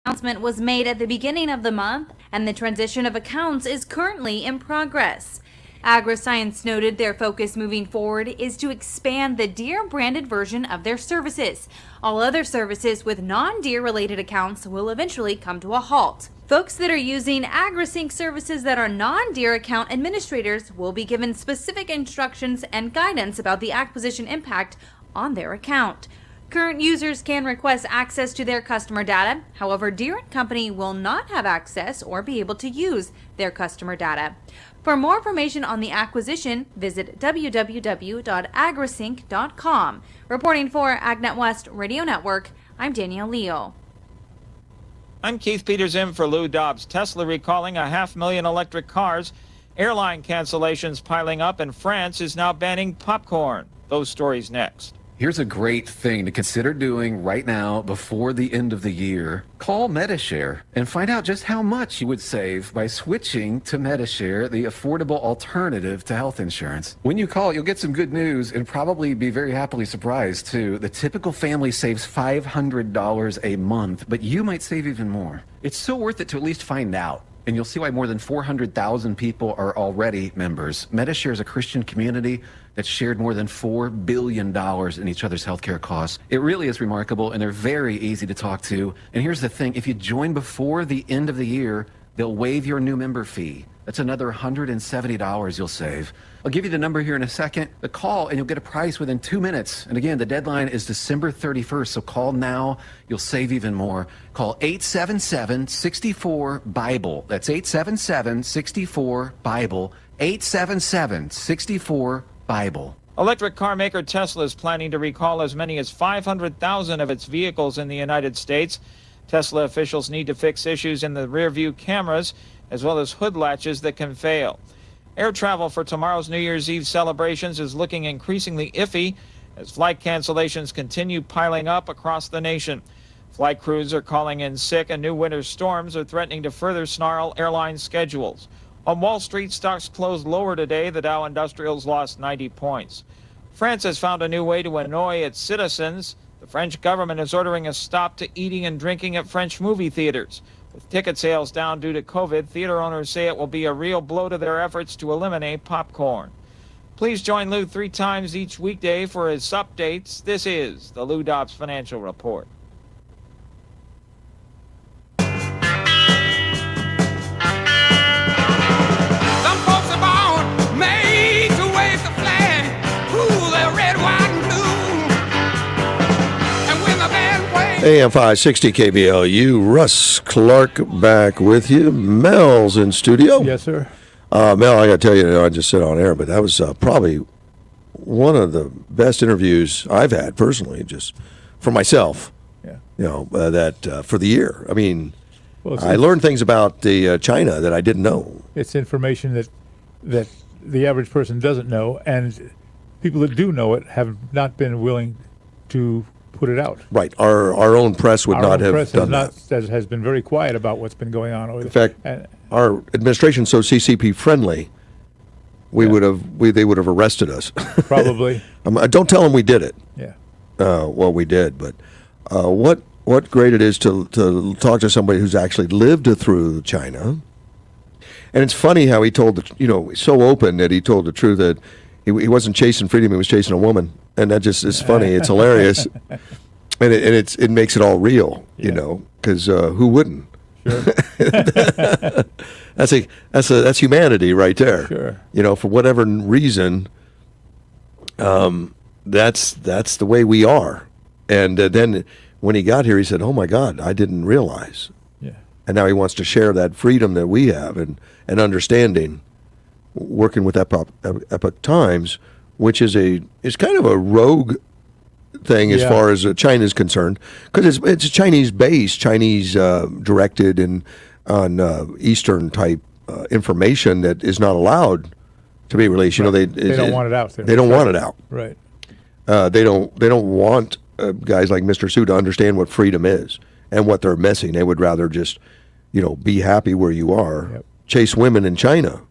announcement was made at the beginning of the month, and the transition of accounts is currently in progress. AgriScience noted their focus moving forward is to expand the Deere-branded version of their services. All other services with non-Deere-related accounts will eventually come to a halt. Folks that are using AgriSync services that are non-Deere account administrators will be given specific instructions and guidance about the acquisition impact on their account. Current users can request access to their customer data. However, Deere & Company will not have access or be able to use their customer data. For more information on the acquisition, visit www.agrisync.com. Reporting for AgNet West Radio Network, I'm Danielle Leal. I'm Keith Peters in for Lou Dobbs. Tesla recalling 500,000 electric cars. Airline cancellations piling up, and France is now banning popcorn. Those stories next. Here's a great thing to consider doing right now before the end of the year. Call MediShare and find out just how much you would save by switching to MediShare, the affordable alternative to health insurance. When you call, you'll get some good news and probably be very happily surprised too. The typical family saves $500 a month, but you might save even more. It's so worth it to at least find out. And you'll see why more than 400,000 people are already members. MediShare is a Christian community that's shared more than $4 billion in each other's healthcare costs. It really is remarkable, and they're very easy to talk to. And here's the thing, if you join before the end of the year, they'll waive your new member fee. That's another $170 you'll save. I'll give you the number here in a second. The call, and you'll get a price within 2 minutes. And again, the deadline is December 31st, so call now. You'll save even more. Call 877-64-BIBLE. That's 877-64-BIBLE. 877-64-BIBLE. Electric car maker Tesla is planning to recall as many as 500,000 of its vehicles in the United States. Tesla officials need to fix issues in the rear-view cameras, as well as hood latches that can fail. Air travel for tomorrow's New Year's Eve celebrations is looking increasingly iffy as flight cancellations continue piling up across the nation. Flight crews are calling in sick, and new winter storms are threatening to further snarl airline schedules. On Wall Street, stocks closed lower today. The Dow Industrials lost 90 points. France has found a new way to annoy its citizens. The French government is ordering a stop to eating and drinking at French movie theaters. With ticket sales down due to COVID, theater owners say it will be a real blow to their efforts to eliminate popcorn. Please join Lou 3 times each weekday for his updates. This is the Lou Dobbs Financial Report. Some folks are born made to wave the flag. Ooh, they're red, white, and blue. And when the band plays... AM 560 KBLU, Russ Clark back with you. Mel's in studio. Yes, sir. Mel, I got to tell you, I just said on air, but that was probably one of the best interviews I've had personally, just for myself. Yeah. You know, for the year. I mean, Well, I learned things about the China that I didn't know. It's information that the average person doesn't know, and people that do know it have not been willing to put it out. Right. Our own press would not have done that. Has been very quiet about what's been going on. In fact, our administration's so CCP friendly, they would have arrested us. Probably. Don't tell them we did it. Yeah. Well, we did, but what great it is to talk to somebody who's actually lived through China. And it's funny how he told so open that he told the truth that he wasn't chasing freedom, he was chasing a woman, and that just is funny. It's hilarious, and it makes it all real, because who wouldn't? Sure. that's humanity right there. Sure. For whatever reason, that's the way we are. And then when he got here, he said, "Oh my God, I didn't realize." Yeah. And now he wants to share that freedom that we have and understanding, working with Epoch Times, which is kind of a rogue thing as far as China is concerned, because it's Chinese based, Chinese directed, and on Eastern type information that is not allowed to be released. Right. They don't want it out there. They don't want it out. Right. They don't want guys like Mr. Su to understand what freedom is and what they're missing. They would rather just, be happy where you are, chase women in China.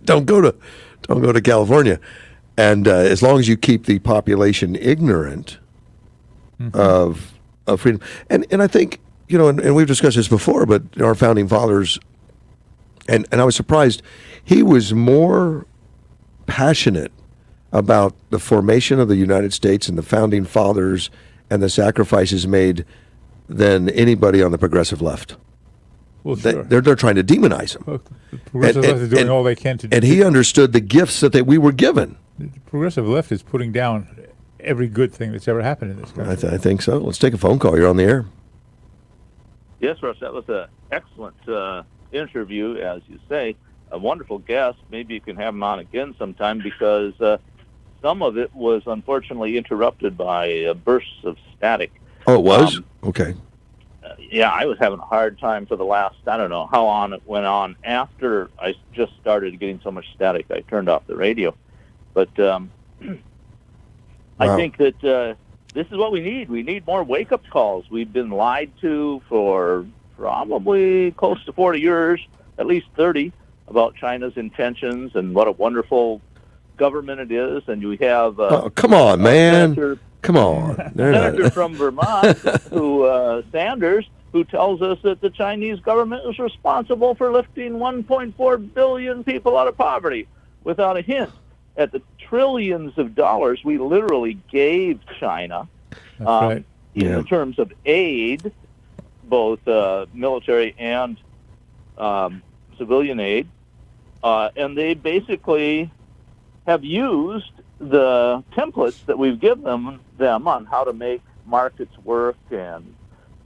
Don't go to California. And as long as you keep the population ignorant of freedom, and I think and we've discussed this before, but our founding fathers, and I was surprised, he was more passionate about the formation of the United States and the founding fathers and the sacrifices made than anybody on the progressive left. Well, sure. They're trying to demonize him. Well, the progressive left is doing all they can to do. And he understood the gifts that we were given. The progressive left is putting down every good thing that's ever happened in this country. I think so. Let's take a phone call. You're on the air. Yes, Russ, that was an excellent interview, as you say. A wonderful guest. Maybe you can have him on again sometime, because some of it was unfortunately interrupted by bursts of static. Oh, it was? Okay. Yeah, I was having a hard time for the last, I don't know how long it went on. After I just started getting so much static, I turned off the radio. But I think that this is what we need. We need more wake-up calls. We've been lied to for probably close to 40 years, at least 30, about China's intentions and what a wonderful government it is. And we have come on, man. Come on. Senator from Vermont, Sanders, who tells us that the Chinese government is responsible for lifting 1.4 billion people out of poverty without a hint at the trillions of dollars we literally gave China in terms of aid, both military and civilian aid. And they basically have used the templates that we've given them on how to make markets work and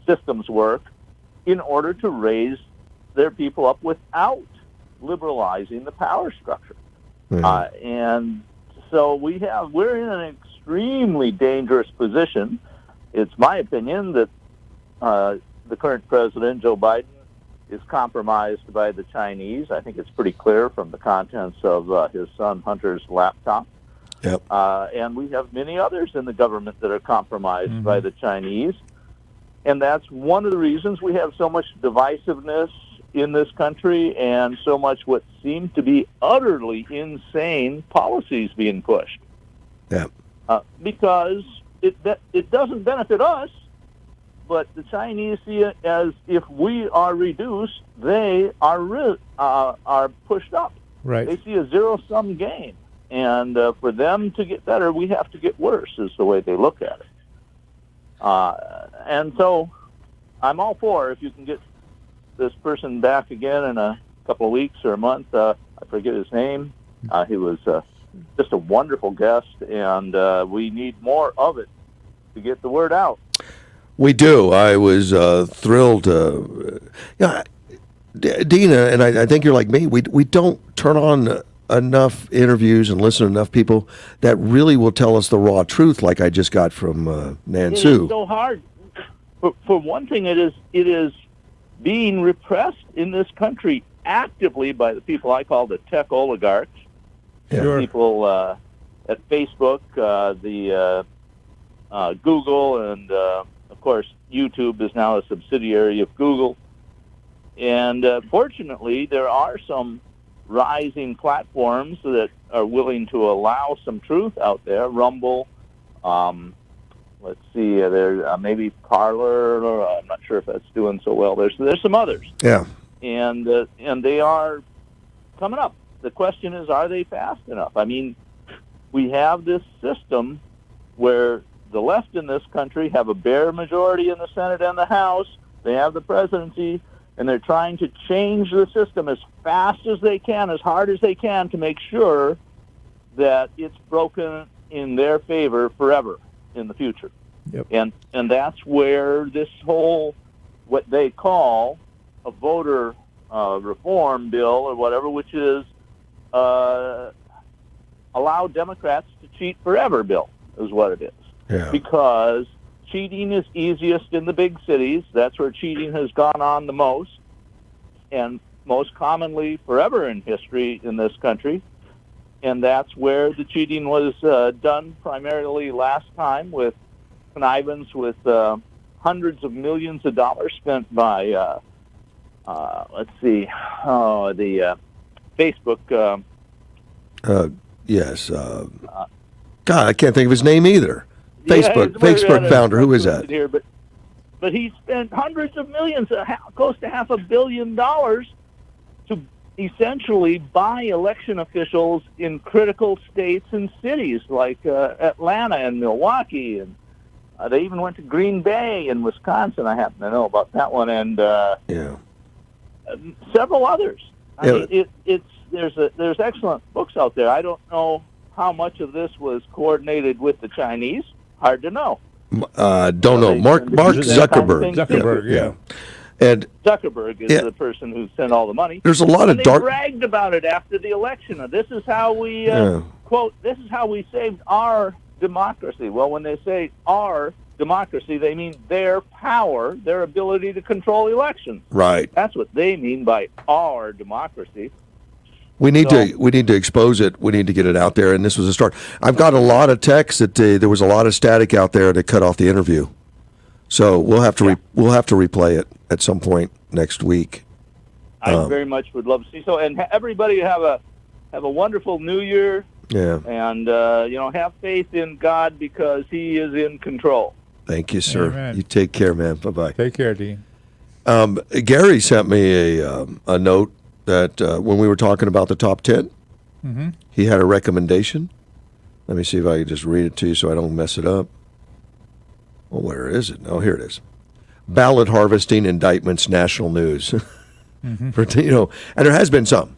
systems work in order to raise their people up without liberalizing the power structure. And so we're in an extremely dangerous position. It's my opinion that the current president, Joe Biden, is compromised by the Chinese. I think it's pretty clear from the contents of his son Hunter's laptop. Yep. And we have many others in the government that are compromised by the Chinese. And that's one of the reasons we have so much divisiveness in this country and so much what seems to be utterly insane policies being pushed. Yeah. Because it doesn't benefit us, but the Chinese see it as if we are reduced, they are pushed up. Right. They see a zero-sum game. And for them to get better, we have to get worse, is the way they look at it. And so I'm all for if you can get this person back again in a couple of weeks or a month. I forget his name. He was just a wonderful guest, and we need more of it to get the word out. We do. I was thrilled. Dina, and I think you're like me, we don't turn on enough interviews and listen to enough people that really will tell us the raw truth, like I just got from Nansu. It is so hard. For one thing, it is being repressed in this country actively by the people I call the tech oligarchs. Sure. People at Facebook, the Google, and of course YouTube is now a subsidiary of Google. And fortunately, there are some rising platforms that are willing to allow some truth out there. Rumble, let's see, there maybe Parler, or I'm not sure if that's doing so well. There's some others. Yeah. And they are coming up. The question is, are they fast enough? I mean, we have this system where the left in this country have a bare majority in the Senate and the House. They have the presidency, and they're trying to change the system as fast as they can, as hard as they can, to make sure that it's broken in their favor forever in the future. Yep. And that's where this whole, what they call a voter reform bill or whatever, which is allow Democrats to cheat forever bill, is what it is. Yeah. Because cheating is easiest in the big cities. That's where cheating has gone on the most, and most commonly forever in history in this country. And that's where the cheating was done primarily last time, with connivance with hundreds of millions of dollars spent by, the Facebook. Yes. God, I can't think of his name either. Facebook founder. Who is that? Here, but he spent hundreds of millions, close to $500 million, to essentially buy election officials in critical states and cities like Atlanta and Milwaukee, and they even went to Green Bay in Wisconsin. I happen to know about that one, and several others. I mean, there's excellent books out there. I don't know how much of this was coordinated with the Chinese. Hard to know. Don't know. Mark Zuckerberg. Zuckerberg, yeah. And Zuckerberg is the person who sent all the money. There's a lot of they dark. bragged about it after the election. This is how we quote. This is how we saved our democracy. Well, when they say our democracy, they mean their power, their ability to control elections. Right. That's what they mean by our democracy. We need to expose it. We need to get it out there, and this was a start. I've got a lot of texts that there was a lot of static out there to cut off the interview, so we'll have to replay it at some point next week. I very much would love to see so. And everybody have a wonderful New Year. Yeah. And have faith in God because He is in control. Thank you, sir. Amen. You take care, man. Bye bye. Take care, Dean. Gary sent me a note that when we were talking about the top 10, he had a recommendation. Let me see if I can just read it to you so I don't mess it up. Well, where is it? Oh, here it is. Ballot harvesting indictments, national news. And there has been some.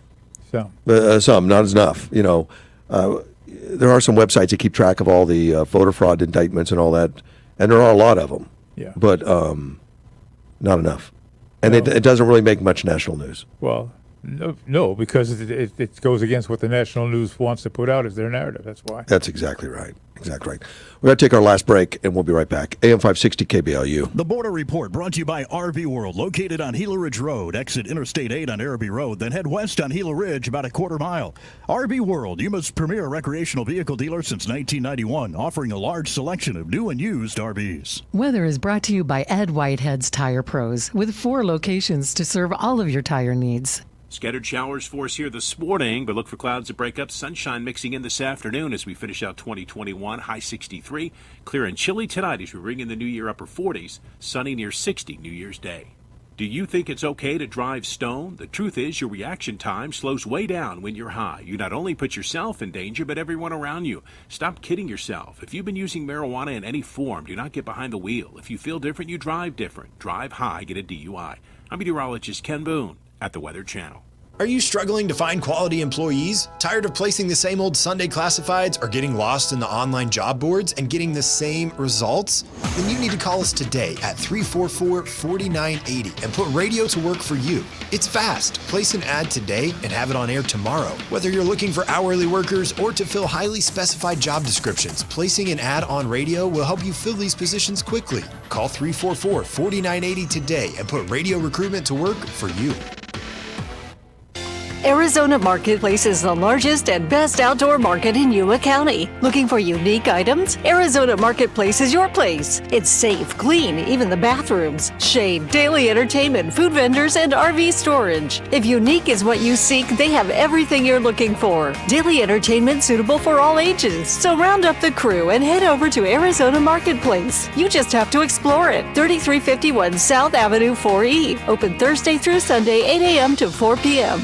Some, not enough. There are some websites that keep track of all the voter fraud indictments and all that, and there are a lot of them. Yeah. But not enough. And it doesn't really make much national news. Well, no, because it goes against what the national news wants to put out as their narrative. That's why. That's exactly right. Exactly right. We're going to take our last break, and we'll be right back. AM 560 KBLU. The Border Report brought to you by RV World, located on Gila Ridge Road. Exit Interstate 8 on Araby Road, then head west on Gila Ridge about a quarter mile. RV World, Yuma's premier recreational vehicle dealer since 1991, offering a large selection of new and used RVs. Weather is brought to you by Ed Whitehead's Tire Pros, with 4 locations to serve all of your tire needs. Scattered showers for us here this morning, but look for clouds to break up. Sunshine mixing in this afternoon as we finish out 2021. High 63. Clear and chilly tonight as we bring in the new year, upper 40s. Sunny near 60 New Year's Day. Do you think it's okay to drive stone? The truth is your reaction time slows way down when you're high. You not only put yourself in danger, but everyone around you. Stop kidding yourself. If you've been using marijuana in any form, do not get behind the wheel. If you feel different, you drive different. Drive high, get a DUI. I'm meteorologist Ken Boone at the Weather Channel. Are you struggling to find quality employees? Tired of placing the same old Sunday classifieds or getting lost in the online job boards and getting the same results? Then you need to call us today at 344-4980 and put radio to work for you. It's fast. Place an ad today and have it on air tomorrow. Whether you're looking for hourly workers or to fill highly specified job descriptions, placing an ad on radio will help you fill these positions quickly. Call 344-4980 today and put radio recruitment to work for you. Arizona Marketplace is the largest and best outdoor market in Yuma County. Looking for unique items? Arizona Marketplace is your place. It's safe, clean, even the bathrooms. Shade, daily entertainment, food vendors, and RV storage. If unique is what you seek, they have everything you're looking for. Daily entertainment suitable for all ages. So round up the crew and head over to Arizona Marketplace. You just have to explore it. 3351 South Avenue 4E. Open Thursday through Sunday, 8 a.m. to 4 p.m.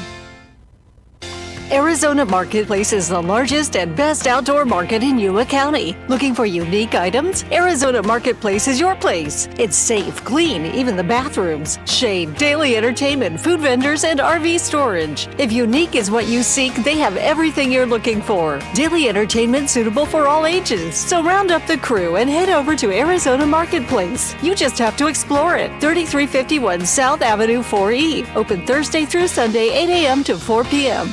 Arizona Marketplace is the largest and best outdoor market in Yuma County. Looking for unique items? Arizona Marketplace is your place. It's safe, clean, even the bathrooms. Shade, daily entertainment, food vendors, and RV storage. If unique is what you seek, they have everything you're looking for. Daily entertainment suitable for all ages. So round up the crew and head over to Arizona Marketplace. You just have to explore it. 3351 South Avenue 4E. Open Thursday through Sunday, 8 a.m. to 4 p.m.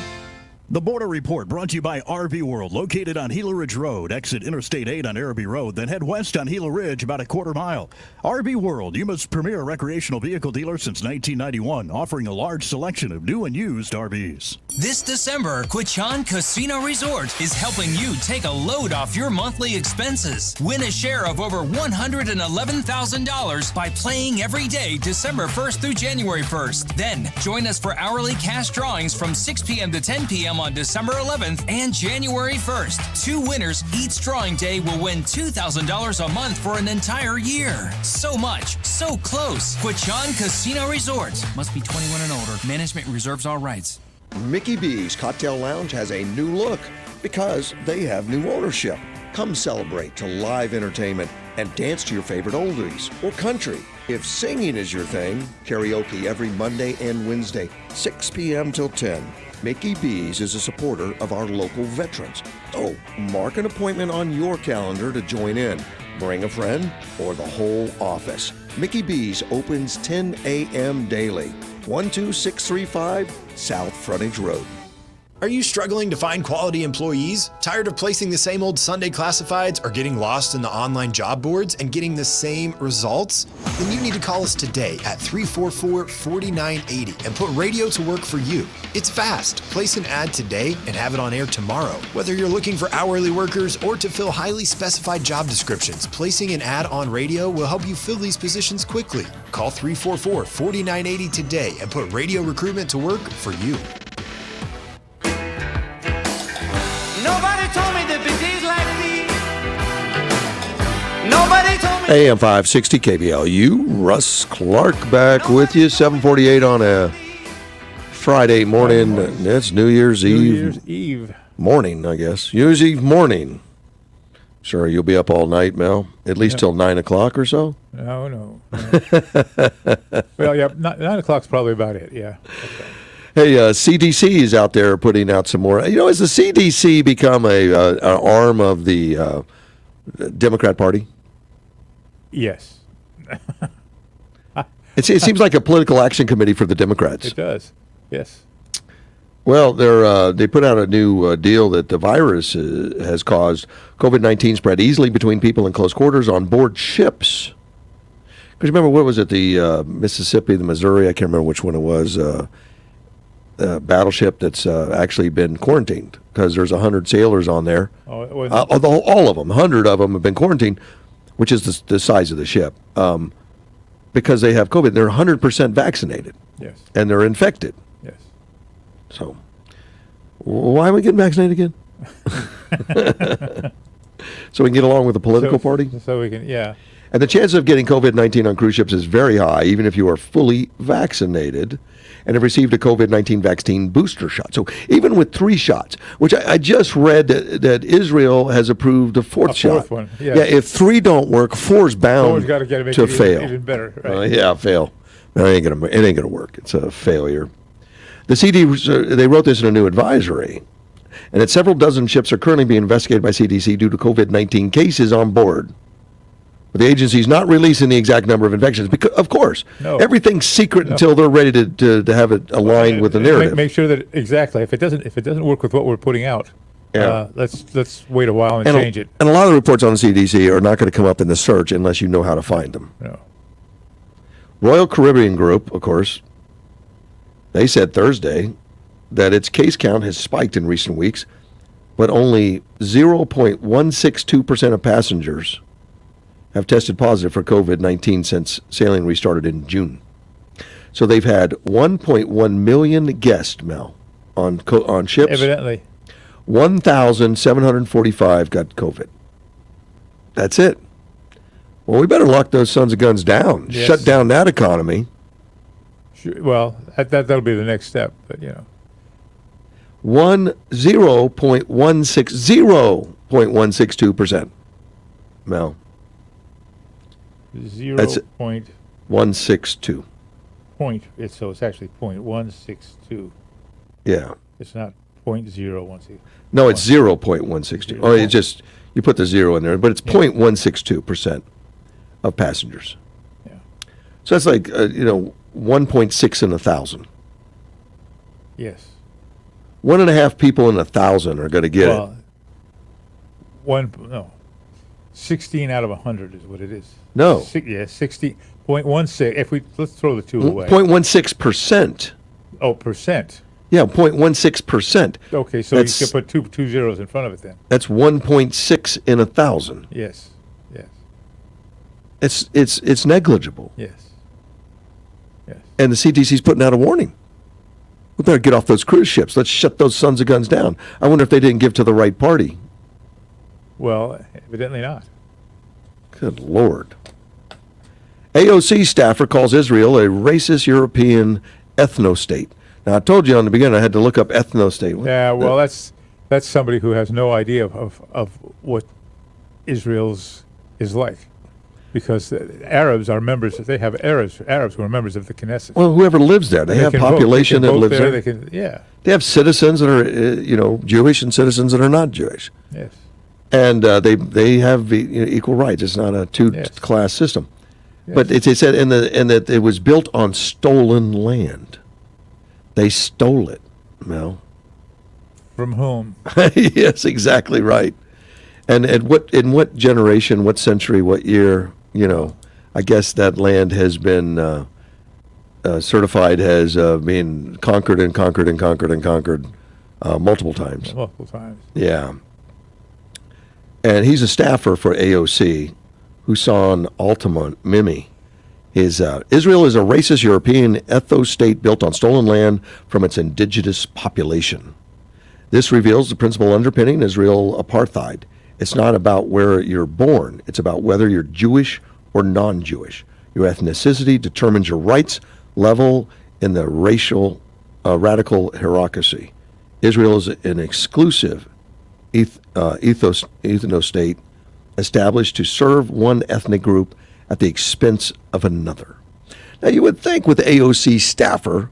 The Border Report brought to you by RV World, located on Gila Ridge Road. Exit Interstate 8 on Araby Road, then head west on Gila Ridge about a quarter mile. RV World, Yuma's premier recreational vehicle dealer since 1991, offering a large selection of new and used RVs. This December, Quichan Casino Resort is helping you take a load off your monthly expenses. Win a share of over $111,000 by playing every day December 1st through January 1st. Then, join us for hourly cash drawings from 6 p.m. to 10 p.m. on December 11th and January 1st. 2 winners each drawing day will win $2,000 a month for an entire year. So much, so close. Quichan Casino Resort. Must be 21 and older. Management reserves all rights. Mickey B's Cocktail Lounge has a new look because they have new ownership. Come celebrate to live entertainment and dance to your favorite oldies or country. If singing is your thing, karaoke every Monday and Wednesday, 6 p.m. till 10. Mickey B's is a supporter of our local veterans. So mark an appointment on your calendar to join in. Bring a friend or the whole office. Mickey B's opens 10 a.m. daily. 12635 South Frontage Road. Are you struggling to find quality employees? Tired of placing the same old Sunday classifieds or getting lost in the online job boards and getting the same results? Then you need to call us today at 344-4980 and put radio to work for you. It's fast. Place an ad today and have it on air tomorrow. Whether you're looking for hourly workers or to fill highly specified job descriptions, placing an ad on radio will help you fill these positions quickly. Call 344-4980 today and put radio recruitment to work for you. Nobody told me there'd be days like these. Nobody told me. AM 560 KBLU, Russ Clark back with you, 7:48 on a Friday morning. It's New Year's Eve. New Year's Eve. Morning, I guess. New Year's Eve morning. Sure, you'll be up all night, Mel, at least till 9 o'clock or so? No. Well, yeah, 9 o'clock's probably about it, yeah. Okay. Hey, CDC is out there putting out some more. Has the CDC become an arm of the Democrat Party? Yes. It seems like a political action committee for the Democrats. It does, yes. Well, they put out a new deal that the virus has caused COVID-19 spread easily between people in close quarters on board ships. Because remember, what was it, the Mississippi, the Missouri, I can't remember which one it was, battleship that's actually been quarantined because there's 100 sailors on there. All of them, 100 of them have been quarantined, which is the size of the ship, because they have COVID. They're 100% vaccinated. Yes. And they're infected. Yes. So, why are we getting vaccinated again? So we can get along with the political party? So we can, yeah. And the chance of getting COVID-19 on cruise ships is very high, even if you are fully vaccinated and have received a COVID-19 vaccine booster shot. So even with 3 shots, which I just read that Israel has approved a fourth shot. One, yes. Yeah, if 3 don't work, 4's bound Gotta get to fail. Even better, right? Yeah, fail. No, it ain't gonna work. It's a failure. The CDC, they wrote this in a new advisory, and that several dozen ships are currently being investigated by CDC due to COVID-19 cases on board. But the agency's not releasing the exact number of infections because, of course, everything's secret until they're ready to have it aligned with the narrative. Make sure that exactly if it doesn't work with what we're putting out, let's wait a while and change it. And a lot of the reports on the CDC are not going to come up in the search unless you know how to find them. No. Royal Caribbean Group, of course, they said Thursday that its case count has spiked in recent weeks, but only 0.162% of passengers have tested positive for COVID-19 since sailing restarted in June. So they've had 1.1 million guests, Mel, on ships. Evidently. 1,745 got COVID. That's it. Well, we better lock those sons of guns down. Yes. Shut down that economy. Sure, well, that'll be the next step, but 0.162%. Mel. 0.162. 162. So it's actually 0.162. Yeah. It's not 0.016. No, it's 0.162. Oh, you put the 0 in there, but it's 0.162% of passengers. Yeah. So that's like 1.6 in 1,000. Yes. 1.5 people in 1,000 are going to get it. 16 out of 100 is what it is. No. 60.16. Let's throw the 2 away. 0.16%. Oh, percent. Yeah, 0.16%. Okay, so you can put two zeros in front of it then. That's 1.6 in 1,000. Yes. It's negligible. Yes. And the CDC's putting out a warning. We better get off those cruise ships. Let's shut those sons of guns down. I wonder if they didn't give to the right party. Well, evidently not. Good Lord. AOC staffer calls Israel a racist European ethno-state. Now, I told you on the beginning I had to look up ethno-state. Yeah, well, that's somebody who has no idea of what Israel's is like. Because Arabs are members. They have Arabs who are members of the Knesset. Well, whoever lives there, they have population that lives there. They have citizens that are, Jewish and citizens that are not Jewish. Yes. And they have equal rights. It's not a two-class system. Yes. But it said and that it was built on stolen land. They stole it, Mel. From whom? Yes, exactly right. And in what generation, what century, what year, I guess that land has been certified as being conquered and conquered and conquered and conquered multiple times. Multiple times. Yeah. And he's a staffer for AOC, Hussein Al-Mimi. Israel is a racist European ethno-state built on stolen land from its indigenous population. This reveals the principal underpinning Israel apartheid. It's not about where you're born. It's about whether you're Jewish or non-Jewish. Your ethnicity determines your rights level in the racial radical hierarchy. Israel is an exclusive ethno-state established to serve one ethnic group at the expense of another. Now, you would think with AOC staffer,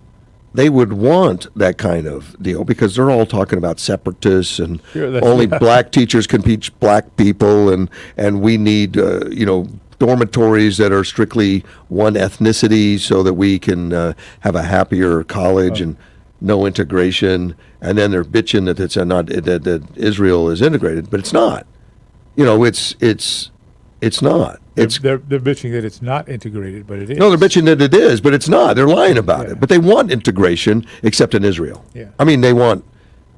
they would want that kind of deal because they're all talking about separatists and only black teachers can teach black people, and we need dormitories that are strictly one ethnicity so that we can have a happier college and no integration. And then they're bitching that it's not that Israel is integrated, but it's not. It's not. They're bitching that it's not integrated, but it is. No, they're bitching that it is, but it's not. They're lying about it. But they want integration, except in Israel. Yeah. I mean, they want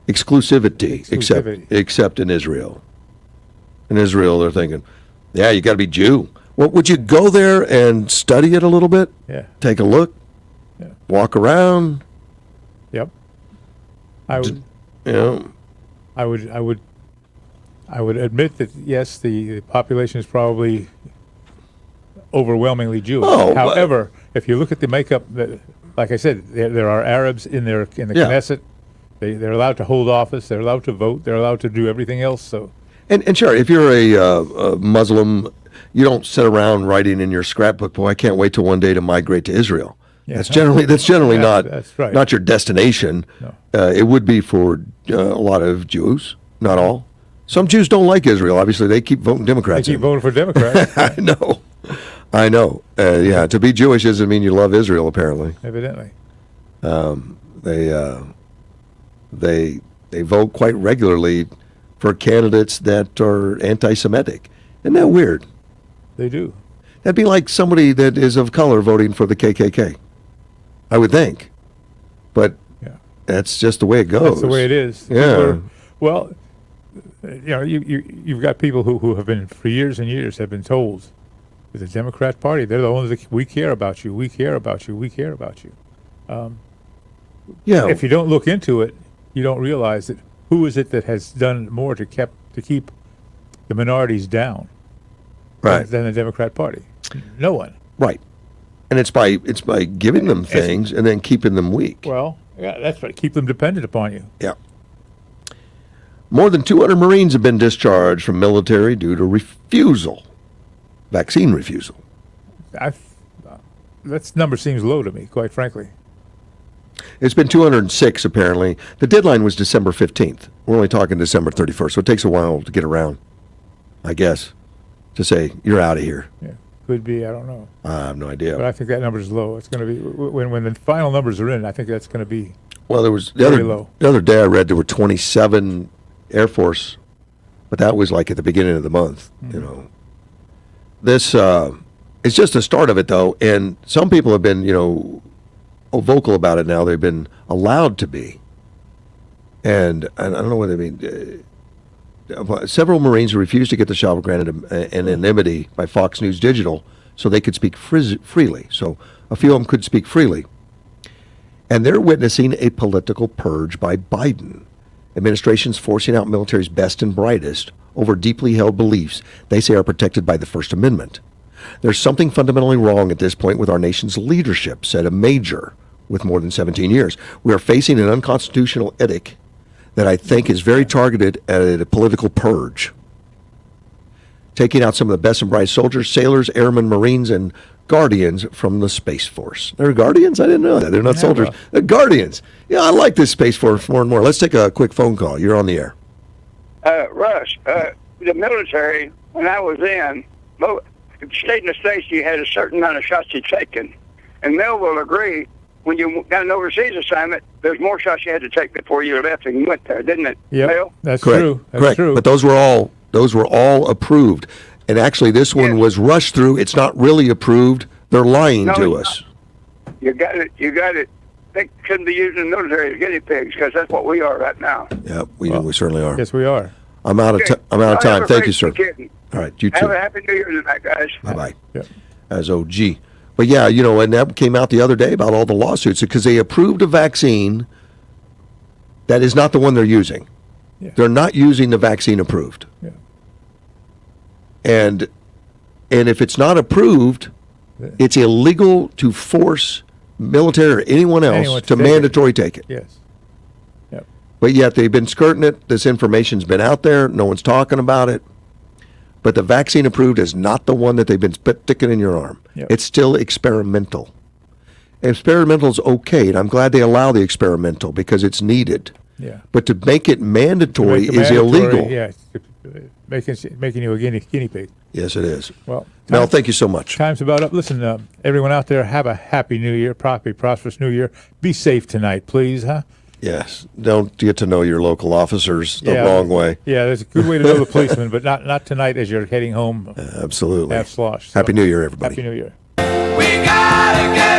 exclusivity. Except in Israel. In Israel, they're thinking, yeah, you got to be Jew. Well, would you go there and study it a little bit? Yeah. Take a look. Yeah. Walk around. Yep. I would. I would admit that yes, the population is probably overwhelmingly Jewish. Oh, however, if you look at the makeup, like I said, there are Arabs in the Knesset. They're allowed to hold office. They're allowed to vote. They're allowed to do everything else. So. And sure, if you're a Muslim, you don't sit around writing in your scrapbook, boy, I can't wait till one day to migrate to Israel. Yeah. That's generally not your destination. No. It would be for a lot of Jews, not all. Some Jews don't like Israel. Obviously, they keep voting Democrats. They keep voting for Democrats. I know. Yeah, to be Jewish doesn't mean you love Israel. Apparently, evidently, they vote quite regularly for candidates that are anti-Semitic. Isn't that weird? They do. That'd be like somebody that is of color voting for the KKK. I would think, but that's just the way it goes. That's the way it is. Yeah. Well, you've got people who have been for years and years have been told that the Democrat Party, they're the ones that we care about you, we care about you, we care about you. If you don't look into it, you don't realize that who is it that has done more to keep the minorities down than the Democrat Party? No one. Right. And it's by giving them things and then keeping them weak. Well, yeah, that's right. Keep them dependent upon you. Yeah. More than 200 Marines have been discharged from military due to vaccine refusal. That number seems low to me, quite frankly. It's been 206, apparently. The deadline was December 15th. We're only talking December 31st, so it takes a while to get around, I guess, to say, you're out of here. Yeah, could be, I don't know. I have no idea. But I think that number is low. It's going to be, when the final numbers are in, I think that's going to be there was very low. The other day I read there were 27 Air Force, but that was like at the beginning of the month, This it's just the start of it, though, and some people have been, vocal about it now. They've been allowed to be. And I don't know what they mean. Several Marines refused to get the shovel granted anonymity by Fox News Digital so they could speak freely. So a few of them could speak freely. And they're witnessing a political purge by Biden. Administration's forcing out military's best and brightest over deeply held beliefs they say are protected by the First Amendment. There's something fundamentally wrong at this point with our nation's leadership, said a major with more than 17 years. We are facing an unconstitutional edict that I think is very targeted at a political purge, taking out some of the best and brightest soldiers, sailors, airmen, Marines, and Guardians from the Space Force. They're Guardians? I didn't know that. They're not soldiers. They're Guardians. Yeah, I like this Space Force more and more. Let's take a quick phone call. You're on the air. Russ, the military, when I was in, state in the States, you had a certain amount of shots you'd taken. And Mel will agree when you got an overseas assignment, there's more shots you had to take before you left and you went there, didn't it? Yep, Bill? that's Correct. true. That's Correct. true. But those were all approved. And actually, this one was rushed through. It's not really approved. They're lying No, to it's us. You got it. You got it. They shouldn't be using the military as guinea pigs because that's what we are right now. Yeah, we certainly are. Yes, we are. I'm out of I'm out of time. Thank you, sir. All right, you Have too. a happy New Year tonight, guys. Bye-bye. Yep. As OG. But yeah, and that came out the other day about all the lawsuits because they approved a vaccine that is not the one they're using. Yeah. They're not using the vaccine approved. Yeah. And if it's not approved, it's illegal to force military or anyone else to mandatory take it. Yes. Yep. But yet they've been skirting it. This information's been out there. No one's talking about it. But the vaccine approved is not the one that they've been sticking in your arm. Yep. It's still experimental. Experimental is okay, and I'm glad they allow the experimental because it's needed. Yeah. But to make it mandatory Make it is mandatory, illegal. Yeah, making you a guinea pig. Yes, it is. Well, Mel, thank you so much. Time's about up. Listen, everyone out there, have a happy New Year, prosperous New Year. Be safe tonight, please, huh? Yes. Don't get to know your local officers the Yeah. wrong way. Yeah, there's a good way to know the policeman, but not tonight as you're heading home. Absolutely. Half sloshed. Happy New Year, everybody. Happy New Year. We gotta get